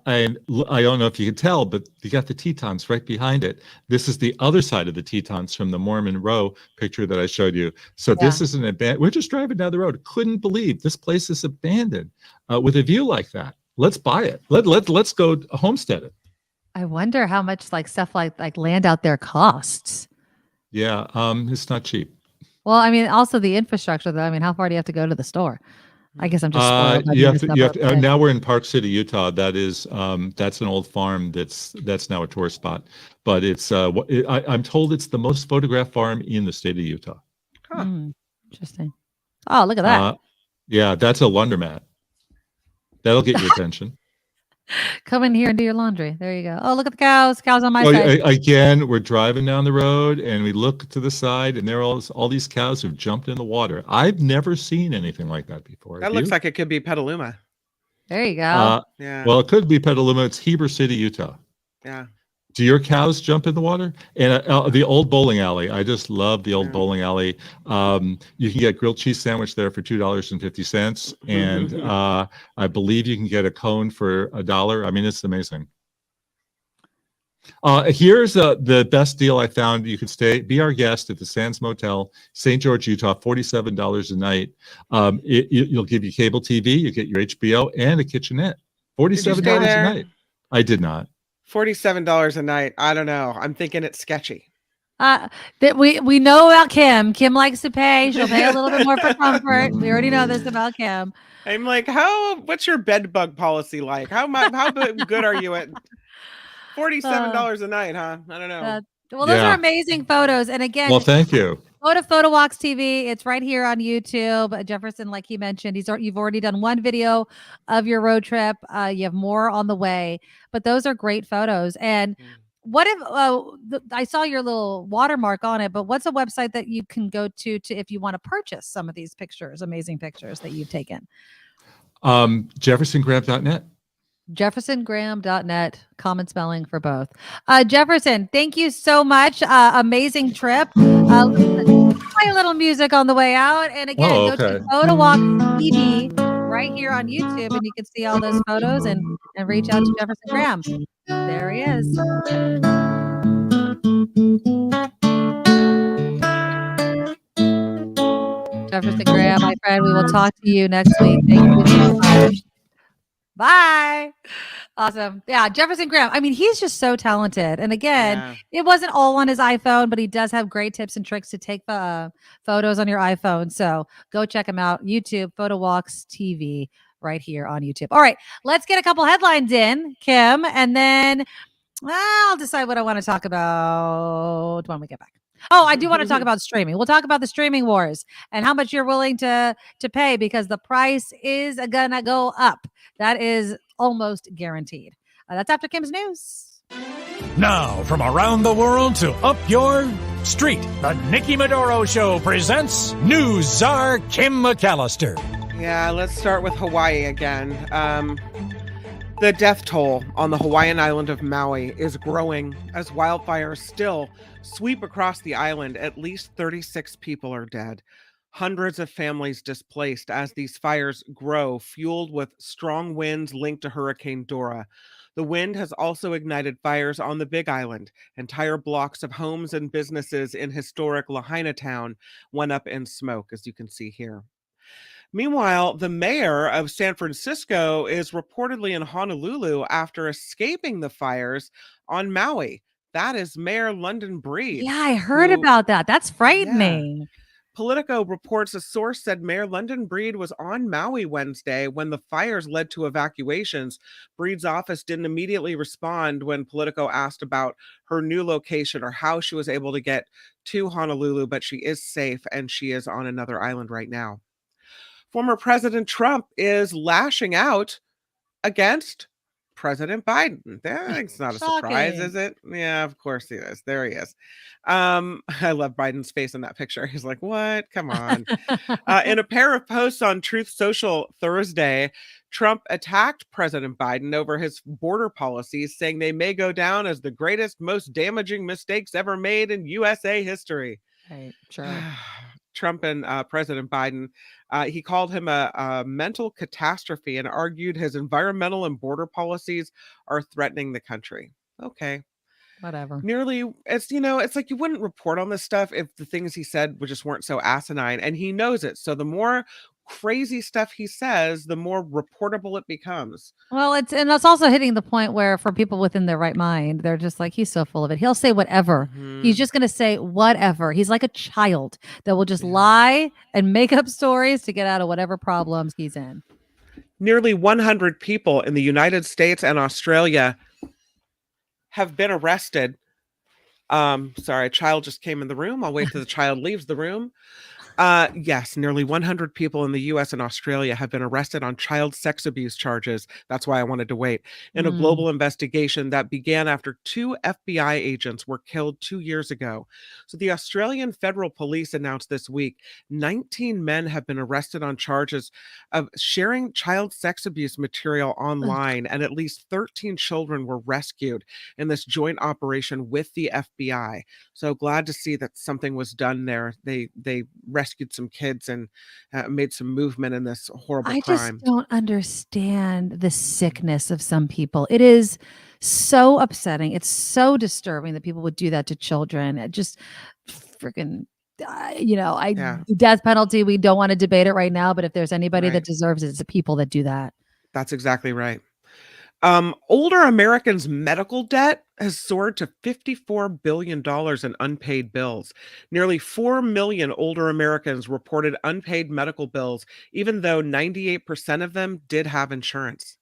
And I don't know if you can tell, but you got the Tetons right behind it. This is the other side of the Tetons from the Mormon Row picture that I showed you. So this is an abandoned. We're just driving down the road. Couldn't believe this place is abandoned with a view like that. Let's buy it. Let's go homestead it. I wonder how much stuff like land out there costs. Yeah, it's not cheap. Well, I mean, also the infrastructure, though. I mean, how far do you have to go to the store? I guess I'm just spoiled. You have to. Now we're in Park City, Utah. That is, that's an old farm that's now a tourist spot. But it's, I'm told it's the most photographed farm in the state of Utah. Huh. Interesting. Oh, look at that. Yeah, that's a laundromat. That'll get your attention. Come in here and do your laundry. There you go. Oh, look at the cows. Cows on my side. Again, we're driving down the road and we look to the side and there are all these cows who've jumped in the water. I've never seen anything like that before. That looks like it could be Petaluma. There you go. Yeah. Well, it could be Petaluma. It's Heber City, Utah. Yeah. Do your cows jump in the water? And the old bowling alley. I just love the old bowling alley. You can get grilled cheese sandwich there for $2.50. And I believe you can get a cone for $1. I mean, it's amazing. Here's the best deal I found. You could be our guest at the Sands Motel, St. George, Utah, $47 a night. You'll give you cable TV, you get your HBO and a kitchenette. $47 a night. I did not. $47 a night. I don't know. I'm thinking it's sketchy. That we know about Kim. Kim likes to pay. She'll pay a little bit more for comfort. We already know this about Kim. I'm like, what's your bed bug policy like? How good are you at $47 a night, huh? I don't know. Well, those are amazing photos. And again, well, thank you. Go to PhotoWalks TV. It's right here on YouTube. Jefferson, like he mentioned, you've already done one video of your road trip. You have more on the way, but those are great photos. And what if I saw your little watermark on it, but what's a website that you can go to if you want to purchase some of these pictures, amazing pictures that you've taken? JeffersonGraham.net. JeffersonGraham.net, common spelling for both. Jefferson, thank you so much. Amazing trip. Play a little music on the way out. And again, go to PhotoWalk TV right here on YouTube, and you can see all those photos and reach out to Jefferson Graham. There he is. Jefferson Graham, my friend, we will talk to you next week. Thank you so much. Bye. Awesome. Yeah, Jefferson Graham. I mean, he's just so talented. And again, it wasn't all on his iPhone, but he does have great tips and tricks to take photos on your iPhone. So go check him out. YouTube, PhotoWalks TV, right here on YouTube. All right, let's get a couple headlines in, Kim, and then I'll decide what I want to talk about when we get back. Oh, I do want to talk about streaming. We'll talk about the streaming wars and how much you're willing to pay, because the price is gonna go up. That is almost guaranteed. That's after Kim's news. Now, from around the world to up your street, the Nikki Medoro Show presents News Czar Kim McAllister. Yeah, let's start with Hawaii again. The death toll on the Hawaiian island of Maui is growing as wildfires still sweep across the island. At least 36 people are dead. Hundreds of families displaced as these fires grow, fueled with strong winds linked to Hurricane Dora. The wind has also ignited fires on the Big Island. Entire blocks of homes and businesses in historic Lahaina town went up in smoke, as you can see here. Meanwhile, the mayor of San Francisco is reportedly in Honolulu after escaping the fires on Maui. That is Mayor London Breed. Yeah, I heard about that. That's frightening. Yeah. Politico reports a source said Mayor London Breed was on Maui Wednesday when the fires led to evacuations. Breed's office didn't immediately respond when Politico asked about her new location or how she was able to get to Honolulu, but she is safe and she is on another island right now. Former President Trump is lashing out against President Biden. That's not a surprise, Shocking. is it? Yeah, of course he is. There he is. I love Biden's face in that picture. He's like, what? Come on. In a pair of posts on Truth Social Thursday, Trump attacked President Biden over his border policies, saying they may go down as the greatest, most damaging mistakes ever made in USA history. Right, sure. Trump and President Biden, he called him a mental catastrophe and argued his environmental and border policies are threatening the country. Okay. Whatever. It's like you wouldn't report on this stuff if the things he said just weren't so asinine, and he knows it. So the more crazy stuff he says, the more reportable it becomes. Well, it's also hitting the point where for people within their right mind, they're just like, he's so full of it. He'll say whatever. He's just going to say whatever. He's like a child that will just lie and make up stories to get out of whatever problems he's in. Nearly 100 people in the United States and Australia have been arrested. Sorry, a child just came in the room. I'll wait till the child leaves the room. Yes, nearly 100 people in the US and Australia have been arrested on child sex abuse charges. That's why I wanted to wait. In a global investigation that began after 2 FBI agents were killed 2 years ago. So the Australian Federal Police announced this week 19 men have been arrested on charges of sharing child sex abuse material online, and at least 13 children were rescued in this joint operation with the FBI. So glad to see that something was done there. They rescued some kids and made some movement in this horrible I crime. just don't understand the sickness of some people. It is so upsetting. It's so disturbing that people would do that to children. It just freaking, the death penalty, we don't want to debate it right now, but if there's anybody that deserves it, it's the people that do that. That's exactly right. Older Americans' medical debt has soared to $54 billion in unpaid bills. Nearly 4 million older Americans reported unpaid medical bills, even though 98% of them did have insurance.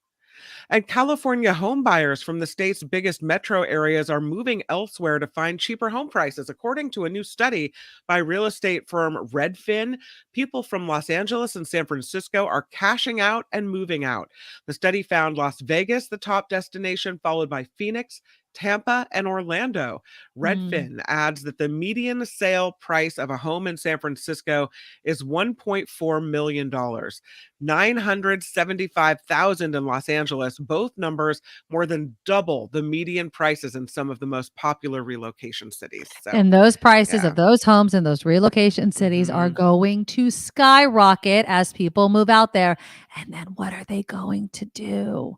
And California home buyers from the state's biggest metro areas are moving elsewhere to find cheaper home prices. According to a new study by real estate firm Redfin, people from Los Angeles and San Francisco are cashing out and moving out. The study found Las Vegas the top destination, followed by Phoenix, Tampa, and Orlando. Redfin adds that the median sale price of a home in San Francisco is $1.4 million, $975,000 in Los Angeles, both numbers more than double the median prices in some of the most popular relocation cities. So, and those prices of those homes in those relocation cities are going to skyrocket as people move out there. And then what are they going to do?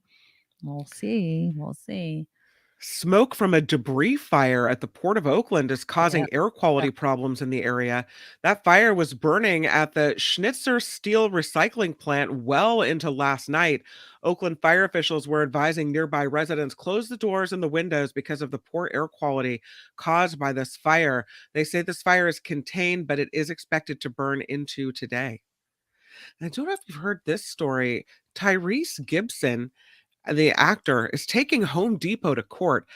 We'll see. We'll see. Smoke from a debris fire at the Port of Oakland is causing air quality problems in the area. That fire was burning at the Schnitzer Steel Recycling Plant well into last night. Oakland fire officials were advising nearby residents close the doors and the windows because of the poor air quality caused by this fire. They say this fire is contained, but it is expected to burn into today. And I don't know if you've heard this story. Tyrese Gibson, the actor, is taking Home Depot to court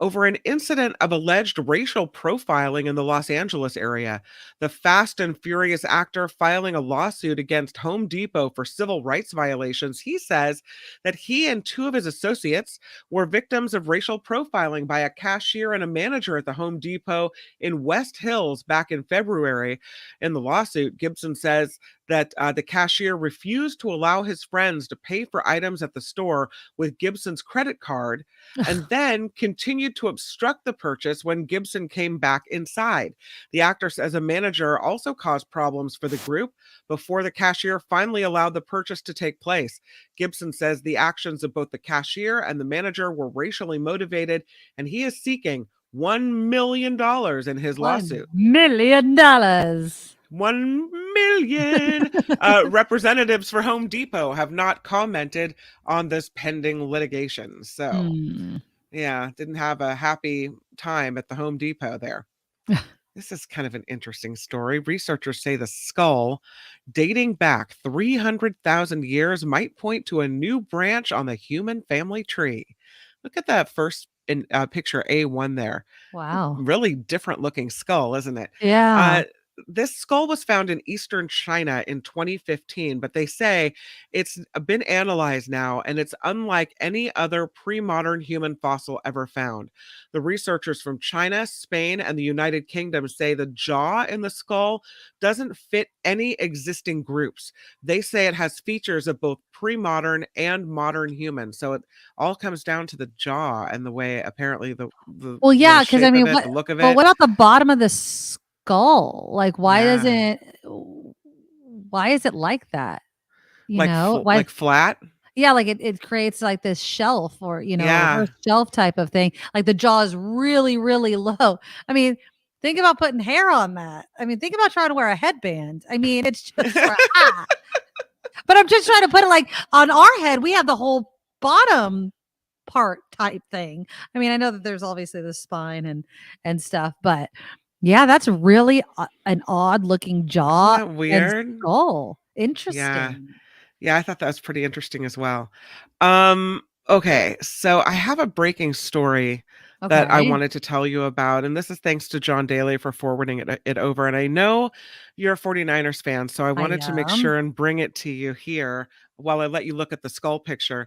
over an incident of alleged racial profiling in the Los Angeles area. The Fast and Furious actor filing a lawsuit against Home Depot for civil rights violations. He says that he and 2 of his associates were victims of racial profiling by a cashier and a manager at the Home Depot in West Hills back in February. In the lawsuit, Gibson says that the cashier refused to allow his friends to pay for items at the store with Gibson's credit card and then continued to obstruct the purchase when Gibson came back inside. The actor says a manager also caused problems for the group before the cashier finally allowed the purchase to take place. Gibson says the actions of both the cashier and the manager were racially motivated, and he is seeking $1 million in his lawsuit. $1 million. 1 million. Representatives for Home Depot have not commented on this pending litigation. So, didn't have a happy time at the Home Depot there. This is kind of an interesting story. Researchers say the skull, dating back 300,000 years, might point to a new branch on the human family tree. Look at that first picture A1 there. Wow. Really different looking skull, isn't it? Yeah. this skull was found in eastern China in 2015, but they say it's been analyzed now and it's unlike any other pre-modern human fossil ever found. The researchers from China, Spain, and the United Kingdom say the jaw in the skull doesn't fit any existing groups. They say it has features of both pre-modern and modern humans. So it all comes down to the jaw and the way apparently Well, the yeah, because I shape of mean, it, the look of but it. what about the bottom of the skull? Like, Yeah. why is it like that? You know, why? Like flat. Yeah, like it creates like this shelf or, Yeah. reverse shelf type of thing. Like the jaw is really, really low. I mean, think about putting hair on that. I mean, think about trying to wear a headband. I mean, it's just, but I'm just trying to put it like on our head, we have the whole bottom part type thing. I mean, I know that there's obviously the spine and stuff, but yeah, that's really an odd looking Isn't jaw that and weird? skull. Yeah. Interesting. Yeah, I thought that was pretty interesting as well. Okay, so I have a breaking story that I Okay. wanted to tell you about, and this is thanks to John Daly for forwarding it over. And I know you're a 49ers fan, so I I wanted to make am. sure and bring it to you here while I let you look at the skull picture.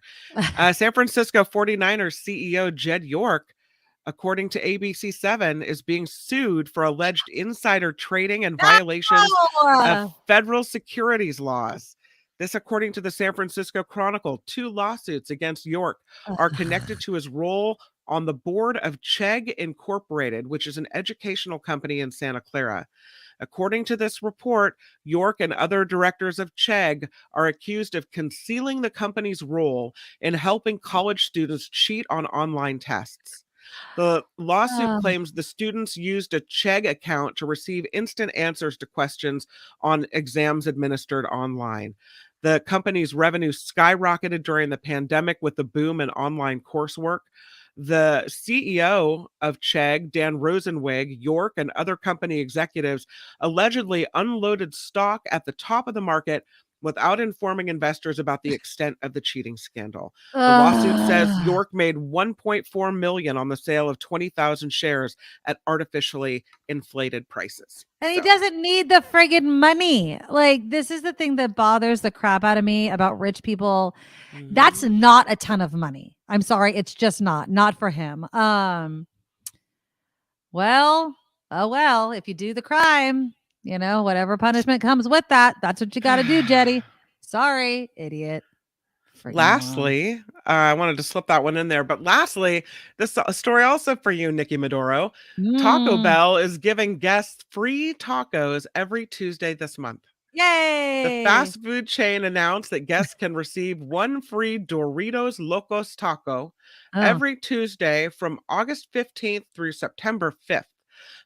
San Francisco 49ers CEO Jed York, according to ABC7, is being sued for alleged insider trading and violations of No! federal securities laws. This, according to the San Francisco Chronicle, 2 lawsuits against York are connected to his role on the board of Chegg Incorporated, which is an educational company in Santa Clara. According to this report, York and other directors of Chegg are accused of concealing the company's role in helping college students cheat on online tests. The lawsuit Um, claims the students used a Chegg account to receive instant answers to questions on exams administered online. The company's revenue skyrocketed during the pandemic with the boom in online coursework. The CEO of Chegg, Dan Rosenwig, York, and other company executives allegedly unloaded stock at the top of the market without informing investors about the extent of the cheating scandal. The lawsuit says ugh. York made 1.4 million on the sale of 20,000 shares at artificially inflated prices. And he So, doesn't need the friggin' money. Like, this is the thing that bothers the crap out of me about rich people. That's mhm. not a ton of money. I'm sorry, it's just not for him. Well, oh well, if you do the crime, whatever punishment comes with that, that's what you got to do, Jetty. Sorry, idiot. Friggin' moron. Lastly, I wanted to slip that one in there, but lastly, this a story also for you, Nikki Medoro. Taco Mm. Bell is giving guests free tacos every Tuesday this month. The Yay. fast food chain announced that guests can receive one free Doritos Locos taco Oh. every Tuesday from August 15th through September 5th.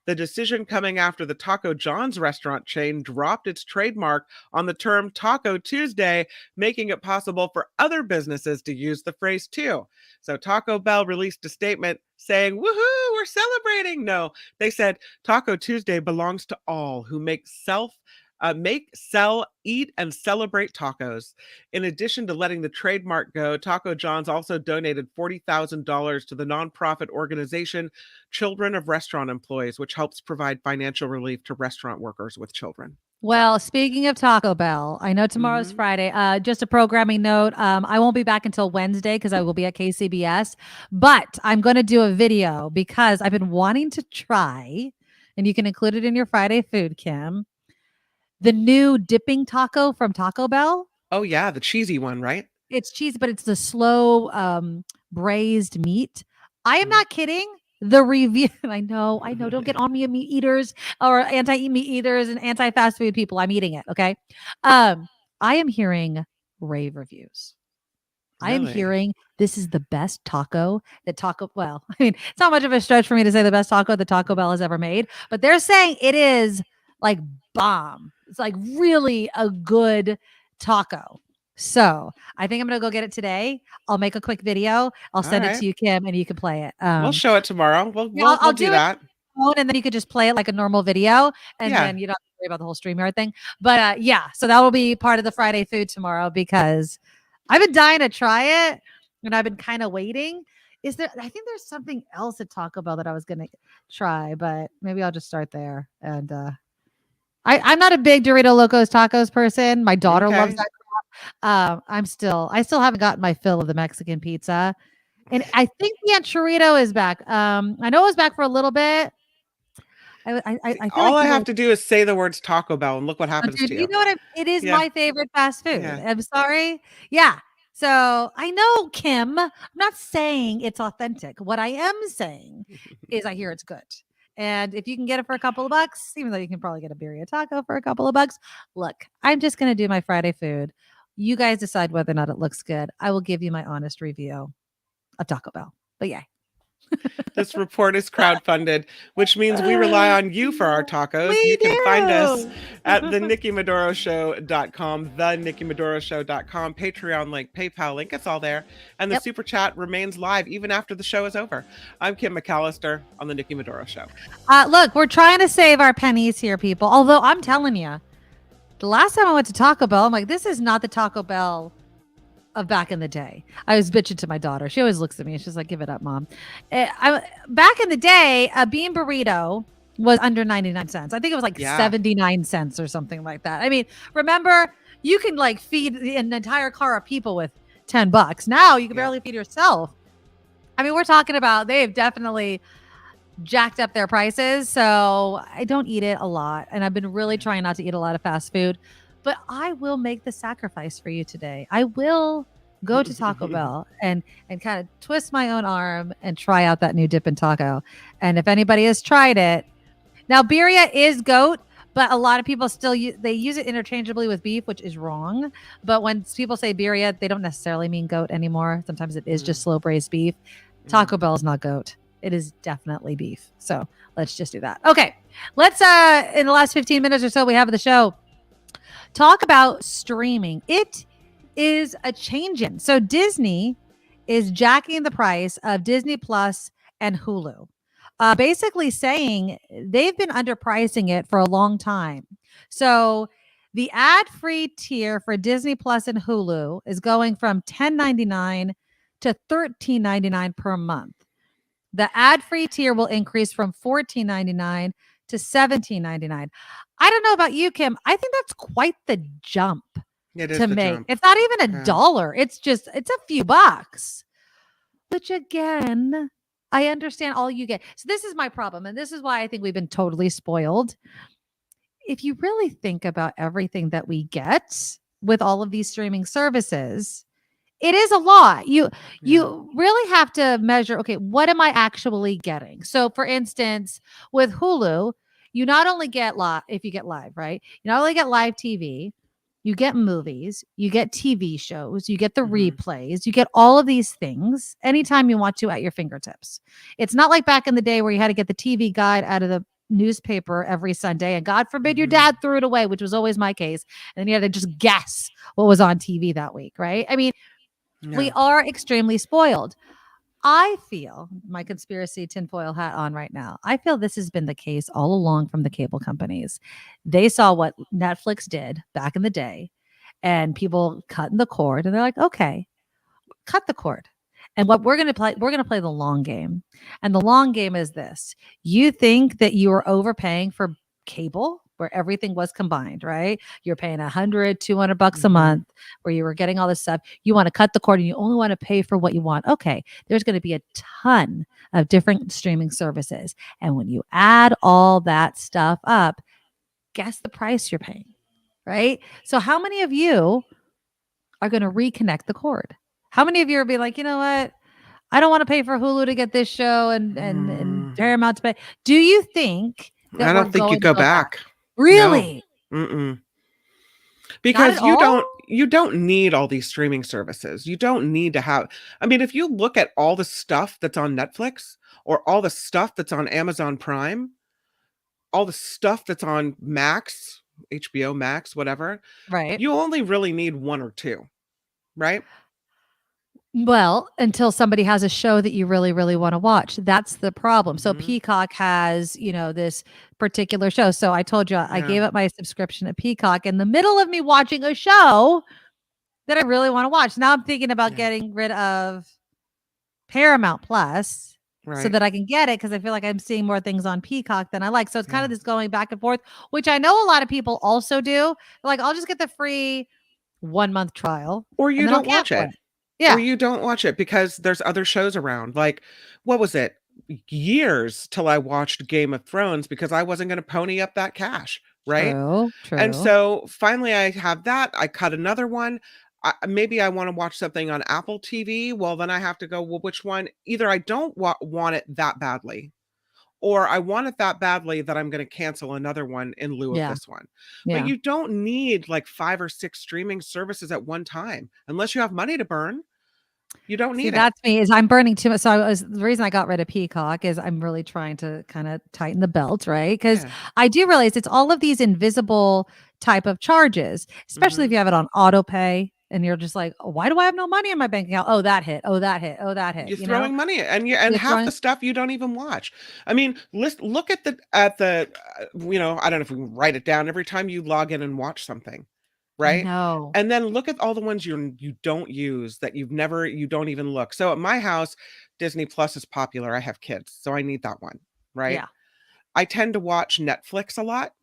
The decision coming after the Taco John's restaurant chain dropped its trademark on the term Taco Tuesday, making it possible for other businesses to use the phrase too. So Taco Bell released a statement saying, "Woohoo, we're celebrating." No, they said Taco Tuesday belongs to all who make, sell, eat, and celebrate tacos. In addition to letting the trademark go, Taco John's also donated $40,000 to the nonprofit organization Children of Restaurant Employees, which helps provide financial relief to restaurant workers with children. Well, speaking of Taco Bell, I know tomorrow's Mhm. Friday. Just a programming note. I won't be back until Wednesday because I will be at KCBS, but I'm going to do a video because I've been wanting to try, and you can include it in your Friday food, Kim, the new dipping taco from Taco Bell. Oh, yeah, the cheesy one, right? It's cheese, but it's the slow braised meat. I am Mhm. not kidding. The review, I know. Don't get on me, meat eaters or anti-meat eaters and anti-fast food people. I'm eating it. Okay. Um, I am hearing rave reviews. I am Really? hearing this is the best taco that well, I mean, it's not much of a stretch for me to say the best taco that Taco Bell has ever made, but they're saying it is like bomb. It's like really a good taco. So I think I'm gonna go get it today. I'll make a quick video. I'll All send it right. to you, Kim, and you can play it. We'll show it tomorrow. We'll Yeah, we'll I'll we'll do do it that. phone, and then you could just play it like a normal video, and Yeah. then you don't have to worry about the whole StreamYard thing. But yeah, so that will be part of the Friday food tomorrow because I've been dying to try it, and I've been kind of waiting. I think there's something else at Taco Bell that I was gonna try, but maybe I'll just start there and I'm not a big Dorito Locos Tacos person. My daughter loves Okay. that crap. I still haven't gotten my fill of the Mexican pizza. And I think the Churrito is back. I know it was back for a little bit. I feel All like I people have to do is say the words Taco Bell and look what oh, happens dude, to you you. know what it is Yeah. my favorite fast food. Yeah. I'm sorry. Yeah. So I know, Kim, I'm not saying it's authentic. What I am saying is I hear it's good. And if you can get it for a couple of bucks, even though you can probably get a birria taco for a couple of bucks, look, I'm just going to do my Friday food. You guys decide whether or not it looks good. I will give you my honest review of Taco Bell. But yeah. This report is crowdfunded, which means we rely on you for our tacos. We You can find us do. at theNikkiMedoroShow.com, theNikkiMedoroShow.com, Patreon link, PayPal link. It's all there. And the Yep. super chat remains live even after the show is over. I'm Kim McAllister on the Nikki Medoro Show. Look, we're trying to save our pennies here, people. Although I'm telling you, the last time I went to Taco Bell, I'm like, this is not the Taco Bell of back in the day. I was bitching to my daughter. She always looks at me and she's like, give it up, Mom. Back in the day, a bean burrito was under 99 cents. I think it was like 79 cents or something like that. I mean, remember, you can like feed an entire car of people with $10. Now you can barely feed yourself. I mean, we're talking about, they've definitely jacked up their prices. So I don't eat it a lot. And I've been really trying not to eat a lot of fast food. But I will make the sacrifice for you today. I will go to Taco Bell and kind of twist my own arm and try out that new Dippin' Taco. And if anybody has tried it, now birria is goat, but a lot of people still they use it interchangeably with beef, which is wrong. But when people say birria, they don't necessarily mean goat anymore. Sometimes it is just slow braised beef. Taco Bell is not goat. It is definitely beef. So let's just do that. Okay, let's in the last 15 minutes or so we have of the show, talk about streaming. It is a change-in. So Disney is jacking the price of Disney Plus and Hulu, basically saying they've been underpricing it for a long time. So the ad-free tier for Disney Plus and Hulu is going from $10.99 to $13.99 per month. The ad-free tier will increase from $14.99 to $17.99. I don't know about you, Kim. I think that's quite the jump to make. Jump. It's not even a dollar. It's a few bucks. Which again, I understand all you get. So this is my problem. And this is why I think we've been totally spoiled. If you really think about everything that we get with all of these streaming services, it is a lot. You really have to measure, okay, what am I actually getting? So for instance, with Hulu, you not only get live, if you get live, right? You not only get live TV, you get movies, you get TV shows, you get the replays, you get all of these things anytime you want to at your fingertips. It's not like back in the day where you had to get the TV guide out of the newspaper every Sunday, and God forbid your dad threw it away, which was always my case. And then you had to just guess what was on TV that week, right? I mean, we are extremely spoiled. I feel, my conspiracy tinfoil hat on right now, I feel this has been the case all along from the cable companies. They saw what Netflix did back in the day and people cutting the cord and they're like, okay, cut the cord. And what we're going to play the long game. And the long game is this. You think that you are overpaying for cable where everything was combined, right? You're paying $100, $200 a month where you were getting all this stuff. You want to cut the cord and you only want to pay for what you want. Okay. There's going to be a ton of different streaming services. And when you add all that stuff up, guess the price you're paying, right? So how many of you are going to reconnect the cord? How many of you are be like, you know what? I don't want to pay for Hulu to get this show and Paramount to pay. Do you think that I don't think you go back. Really? No. Because you don't need all these streaming services. You don't need to have, I mean, if you look at all the stuff that's on Netflix or all the stuff that's on Amazon Prime, all the stuff that's on Max, HBO Max, whatever, right? You only really need one or two, right? Well, until somebody has a show that you really, really want to watch. That's the problem. So Peacock has, this particular show. So I told you I gave up my subscription to Peacock in the middle of me watching a show that I really want to watch. Now I'm thinking about getting rid of Paramount Plus so Right. that I can get it because I feel like I'm seeing more things on Peacock than I like. So it's kind Yeah. of this going back and forth, which I know a lot of people also do. Like, I'll just get the free 1 month trial Or and you then I'll don't watch cancel it. it. Or Yeah, you don't watch it because there's other shows around. Like, what was it? Years till I watched Game of Thrones because I wasn't going to pony up that cash, right? true, And true. so finally I have that. I cut another one. Maybe I want to watch something on Apple TV. Well, then I have to go, well, which one? Either I don't want it that badly, or I want it that badly that I'm going to cancel another one in lieu of Yeah, this one. But yeah. you don't need like 5 or 6 streaming services at one time unless you have money to burn. You don't See, need it. that's me. Is I'm burning too much. So the reason I got rid of Peacock is I'm really trying to kind of tighten the belt, right? Because Yeah. I do realize it's all of these invisible type of charges, especially if Mhm. you have it on auto pay and you're just like, "Oh, why do I have no money in my bank account? Oh, that hit. Oh, that hit. Oh, that hit. You're throwing money and You're half throwing the stuff you don't even watch. I mean, look at I don't know if we can write it down every time you log in and watch something, I right? know. And then look at all the ones you don't use that you don't even look. So at my house, Disney Plus is popular. I have kids, so I need that one, right? Yeah. I tend to watch Netflix a lot.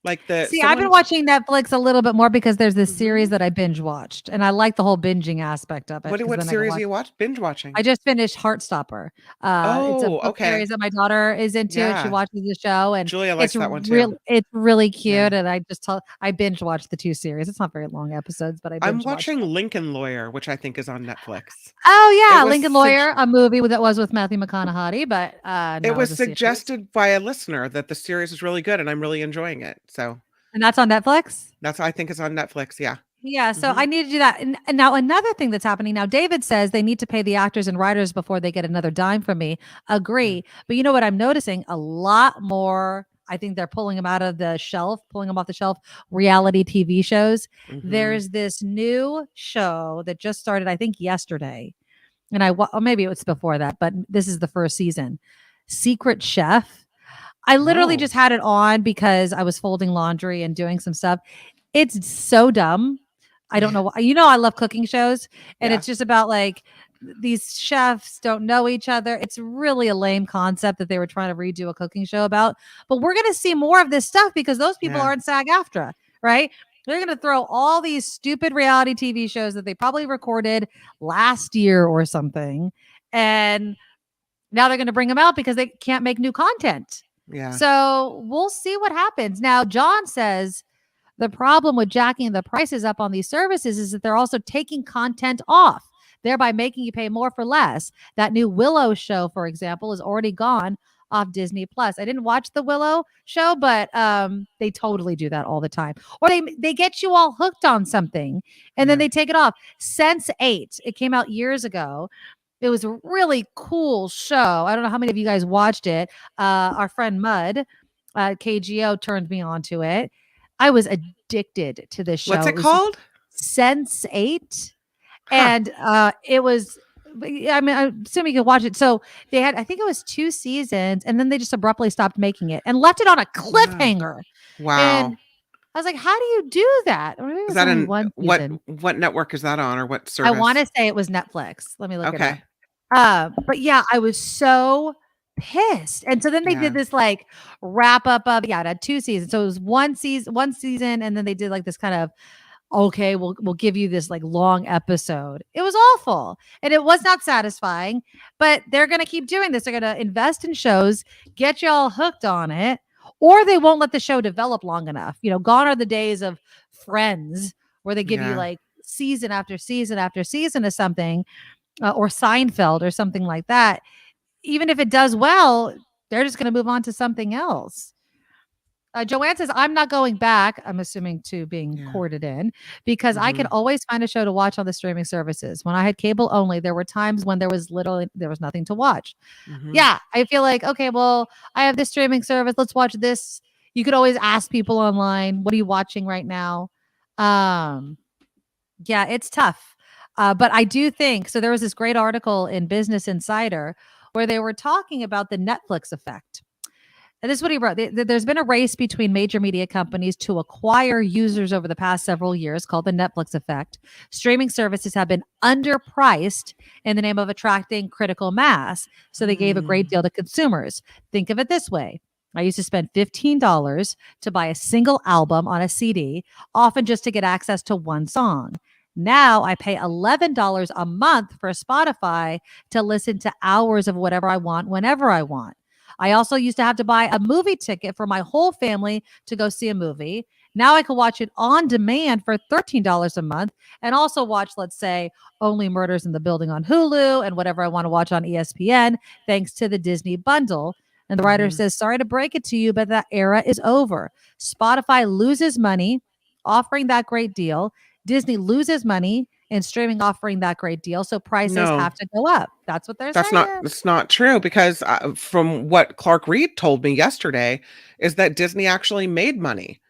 Like the See, I've been someone watching Netflix a little bit more because there's this series Mhm. that I binge watched, and I like the whole binging aspect of it because What then I can series are watch. you binge I watching? just finished Heartstopper. It's a Oh, book series okay. that my daughter is into, and she Yeah. watches the show, and Julia likes that one too. it's really Yeah. cute, and I binge watched the 2 series. It's not very long episodes, but I I'm binge watched watching it. Lincoln Lawyer, which I think is on Netflix. Oh, It yeah, was Lincoln sug Lawyer, a movie that was with Matthew McConaughey, but, it no, it's was a series. suggested by a listener that the series is really good, and I'm really enjoying it. So And that's on Netflix? I think it's on Netflix. Yeah. Yeah, so Mhm. I need to do that. And now another thing that's happening now, David says they need to pay the actors and writers before they get another dime from me. Yeah. Agree. But you know what I'm noticing? A lot more. I think they're pulling them out of the shelf, pulling them off the shelf, reality TV shows. Mhm. There's this new show that just started, I think, yesterday. And or maybe it was before that, but this is the first season. Secret Chef. I literally Oh, just had it on because I was folding laundry and doing some stuff. It's so dumb. I don't know why. I love cooking shows, and yeah. it's just about like these chefs don't know each other. It's really a lame concept that they were trying to redo a cooking show about. But we're going to see more of this stuff because those people Yeah. aren't SAG-AFTRA, right? They're going to throw all these stupid reality TV shows that they probably recorded last year or something, and now they're going to bring them out because they can't make new content. Yeah. So we'll see what happens. Now, John says the problem with jacking the prices up on these services is that they're also taking content off, thereby making you pay more for less. That new Willow show, for example, is already gone off Disney Plus. I didn't watch the Willow show, but they totally do that all the time. Or they get you all hooked on something and then Yeah. they take it off. Sense8, it came out years ago. It was a really cool show. I don't know how many of you guys watched it. Our friend Mud, KGO, turned me on to it. I was addicted to this What's show. it It was called? Sense8, Huh. and it was. I mean, I'm assuming you can watch it. So they had, I think it was 2 seasons, and then they just abruptly stopped making it and left it on a Wow. cliffhanger. Wow. And I was like, "How do you do that?" Or maybe it Is was that only in 1 season. what network is that on or what I want service? to say it was Netflix. Let me look it up. Okay. But yeah, I was so pissed. And so then they did Yeah. this like wrap up of, yeah, it had 2 seasons. So it was one season, and then they did like this kind of, okay, we'll give you this like long episode. It was awful. And it was not satisfying, but they're gonna keep doing this. They're gonna invest in shows, get you all hooked on it, or they won't let the show develop long enough. Gone are the days of Friends where they give you Yeah. like season after season after season of something, or Seinfeld or something like that. Even if it does well, they're just going to move on to something else. Joanne says, I'm not going back. I'm assuming to being Yeah. courted in because I can Mhm. always find a show to watch on the streaming services. When I had cable only, there were times when there was nothing to watch. Mhm. Yeah, I feel like, okay, well, I have this streaming service. Let's watch this. You could always ask people online, what are you watching right now? Yeah, it's tough. But I do think so. There was this great article in Business Insider where they were talking about the Netflix effect. And this is what he wrote. There's been a race between major media companies to acquire users over the past several years called the Netflix effect. Streaming services have been underpriced in the name of attracting critical mass. So they gave a great deal to consumers. Think of it this way. I used to spend $15 to buy a single album on a CD, often just to get access to one song. Now I pay $11 a month for Spotify to listen to hours of whatever I want, whenever I want. I also used to have to buy a movie ticket for my whole family to go see a movie. Now I can watch it on demand for $13 a month and also watch, let's say, Only Murders in the Building on Hulu and whatever I want to watch on ESPN, thanks to the Disney bundle. And the writer says, sorry to break it to you, but that era is over. Spotify loses money offering that great deal. Disney loses money in streaming offering that great deal. So prices have to go up. That's what they're saying. That's not true, because from what Clark Reed told me yesterday is that Disney actually made money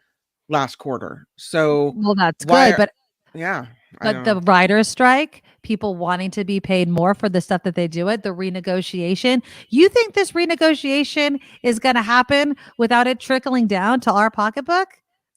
last quarter. So well, that's good. But yeah. But the writer's strike, people wanting to be paid more for the stuff that they do it, the renegotiation. You think this renegotiation is going to happen without it trickling down to our pocketbook?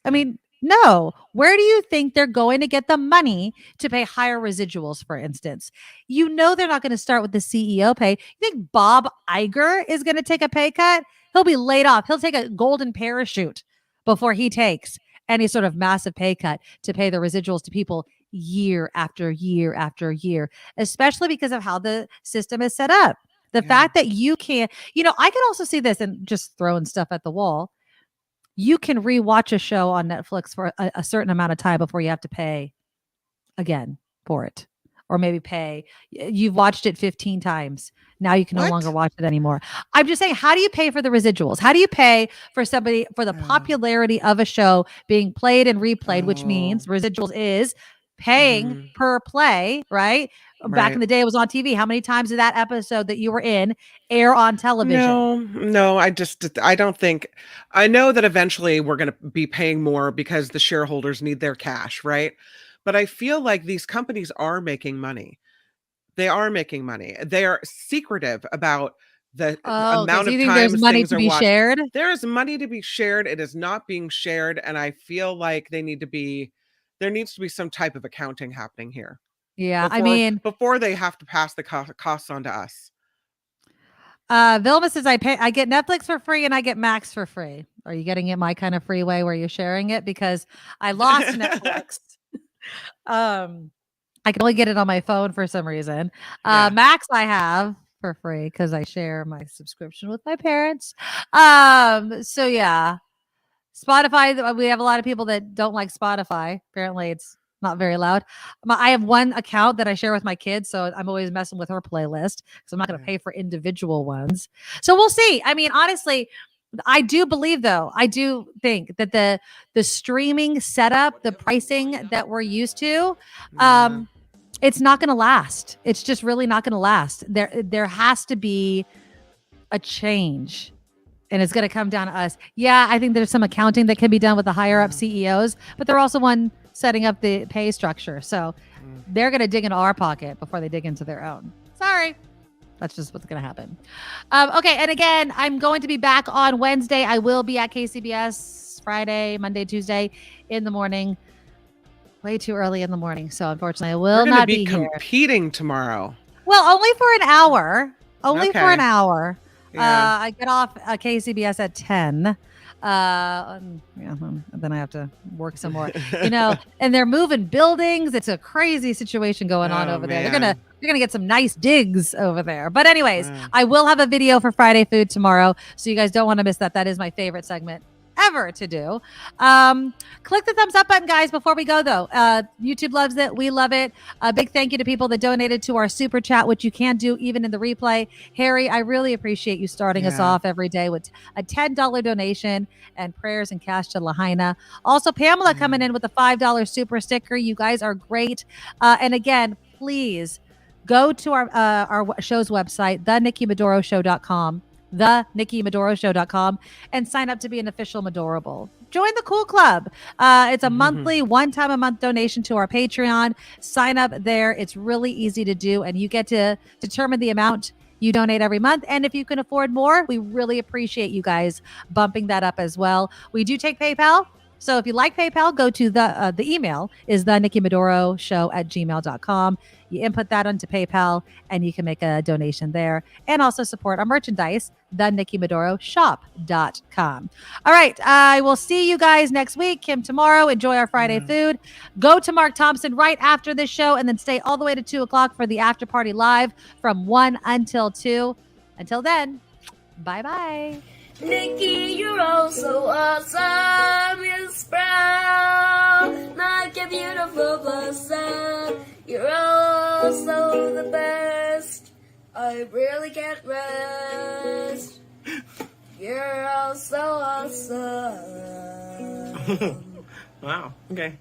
I mean, no. Where do you think they're going to get the money to pay higher residuals, for instance? You know they're not going to start with the CEO pay. You think Bob Iger is going to take a pay cut? He'll be laid off. He'll take a golden parachute before he takes any sort of massive pay cut to pay the residuals to people year after year after year, especially because of how the system is set up. The fact that you can't, I can also see this and just throwing stuff at the wall. You can rewatch a show on Netflix for a certain amount of time before you have to pay again for it. Or maybe pay. You've watched it 15 times. Now you can no longer watch it anymore. I'm just saying, how do you pay for the residuals? How do you pay for somebody for the popularity of a show being played and replayed, which means residuals is paying per play, right? Back in the day, it was on TV. How many times did that episode that you were in air on television? No, I don't think. I know that eventually we're going to be paying more because the shareholders need their cash, right? But I feel like these companies are making money. They are making money. They are secretive about the amount of times there's money things to are be watched. shared. There is money to be shared. It is not being shared, and I feel like there needs to be some type of accounting happening here. Yeah, before they have to pass the costs on to us. Vilma says, I get Netflix for free and I get Max for free. Are you getting it my kind of free way where you're sharing it? Because I lost Netflix. I can only get it on my phone for some reason. Max I have for free because I share my subscription with my parents. So yeah, Spotify. We have a lot of people that don't like Spotify. Apparently, it's not very loud. I have one account that I share with my kids, so I'm always messing with her playlist because I'm not going to pay for individual ones. So we'll see. I mean, honestly, I do believe, though, I do think that the streaming setup, the pricing that we're used to, it's not going to last. It's just really not going to last. There has to be a change. And it's going to come down to us. Yeah, I think there's some accounting that can be done with the higher up CEOs, but they're also one setting up the pay structure. So they're going to dig into our pocket before they dig into their own. Sorry. That's just what's going to happen. Okay. And again, I'm going to be back on Wednesday. I will be at KCBS Friday, Monday, Tuesday in the morning. Way too early in the morning. So unfortunately, I will not be competing tomorrow. Well, only for an hour. For an hour. Yeah. I get off KCBS at 10. Then I have to work some more, and they're moving buildings. It's a crazy situation going on over there. They're gonna get some nice digs over there. But anyways, I will have a video for Friday food tomorrow. So you guys don't want to miss that. That is my favorite segment ever to do. Click the thumbs up button, guys, before we go, though. YouTube loves it. We love it. A big thank you to people that donated to our super chat, which you can do even in the replay. Harry, I really appreciate you starting us off every day with a $10 donation and prayers and cash to Lahaina. Also, Pamela coming in with a $5 super sticker. You guys are great. And again, please go to our show's website, thenikkimedoroshow.com. thenikkimedoroshow.com and sign up to be an official Medorable. Join the cool club. It's a monthly, one time a month donation to our Patreon. Sign up there. It's really easy to do, and you get to determine the amount you donate every month. And if you can afford more, we really appreciate you guys bumping that up as well. We do take PayPal. So if you like PayPal, go to the email is the Nikki Medoro Show at gmail.com. You input that onto PayPal and you can make a donation there and also support our merchandise, the NikkiMedoroShop.com. All right. I will see you guys next week. Kim tomorrow. Enjoy our Friday food. Go to Mark Thompson right after this show and then stay all the way to 2 o'clock for the after party live from 1 until 2. Until then, bye-bye. Nikki, you're all so awesome. You're proud, like a beautiful blossom. You're all so the best. I really can't rest. You're all so awesome. Wow. Okay.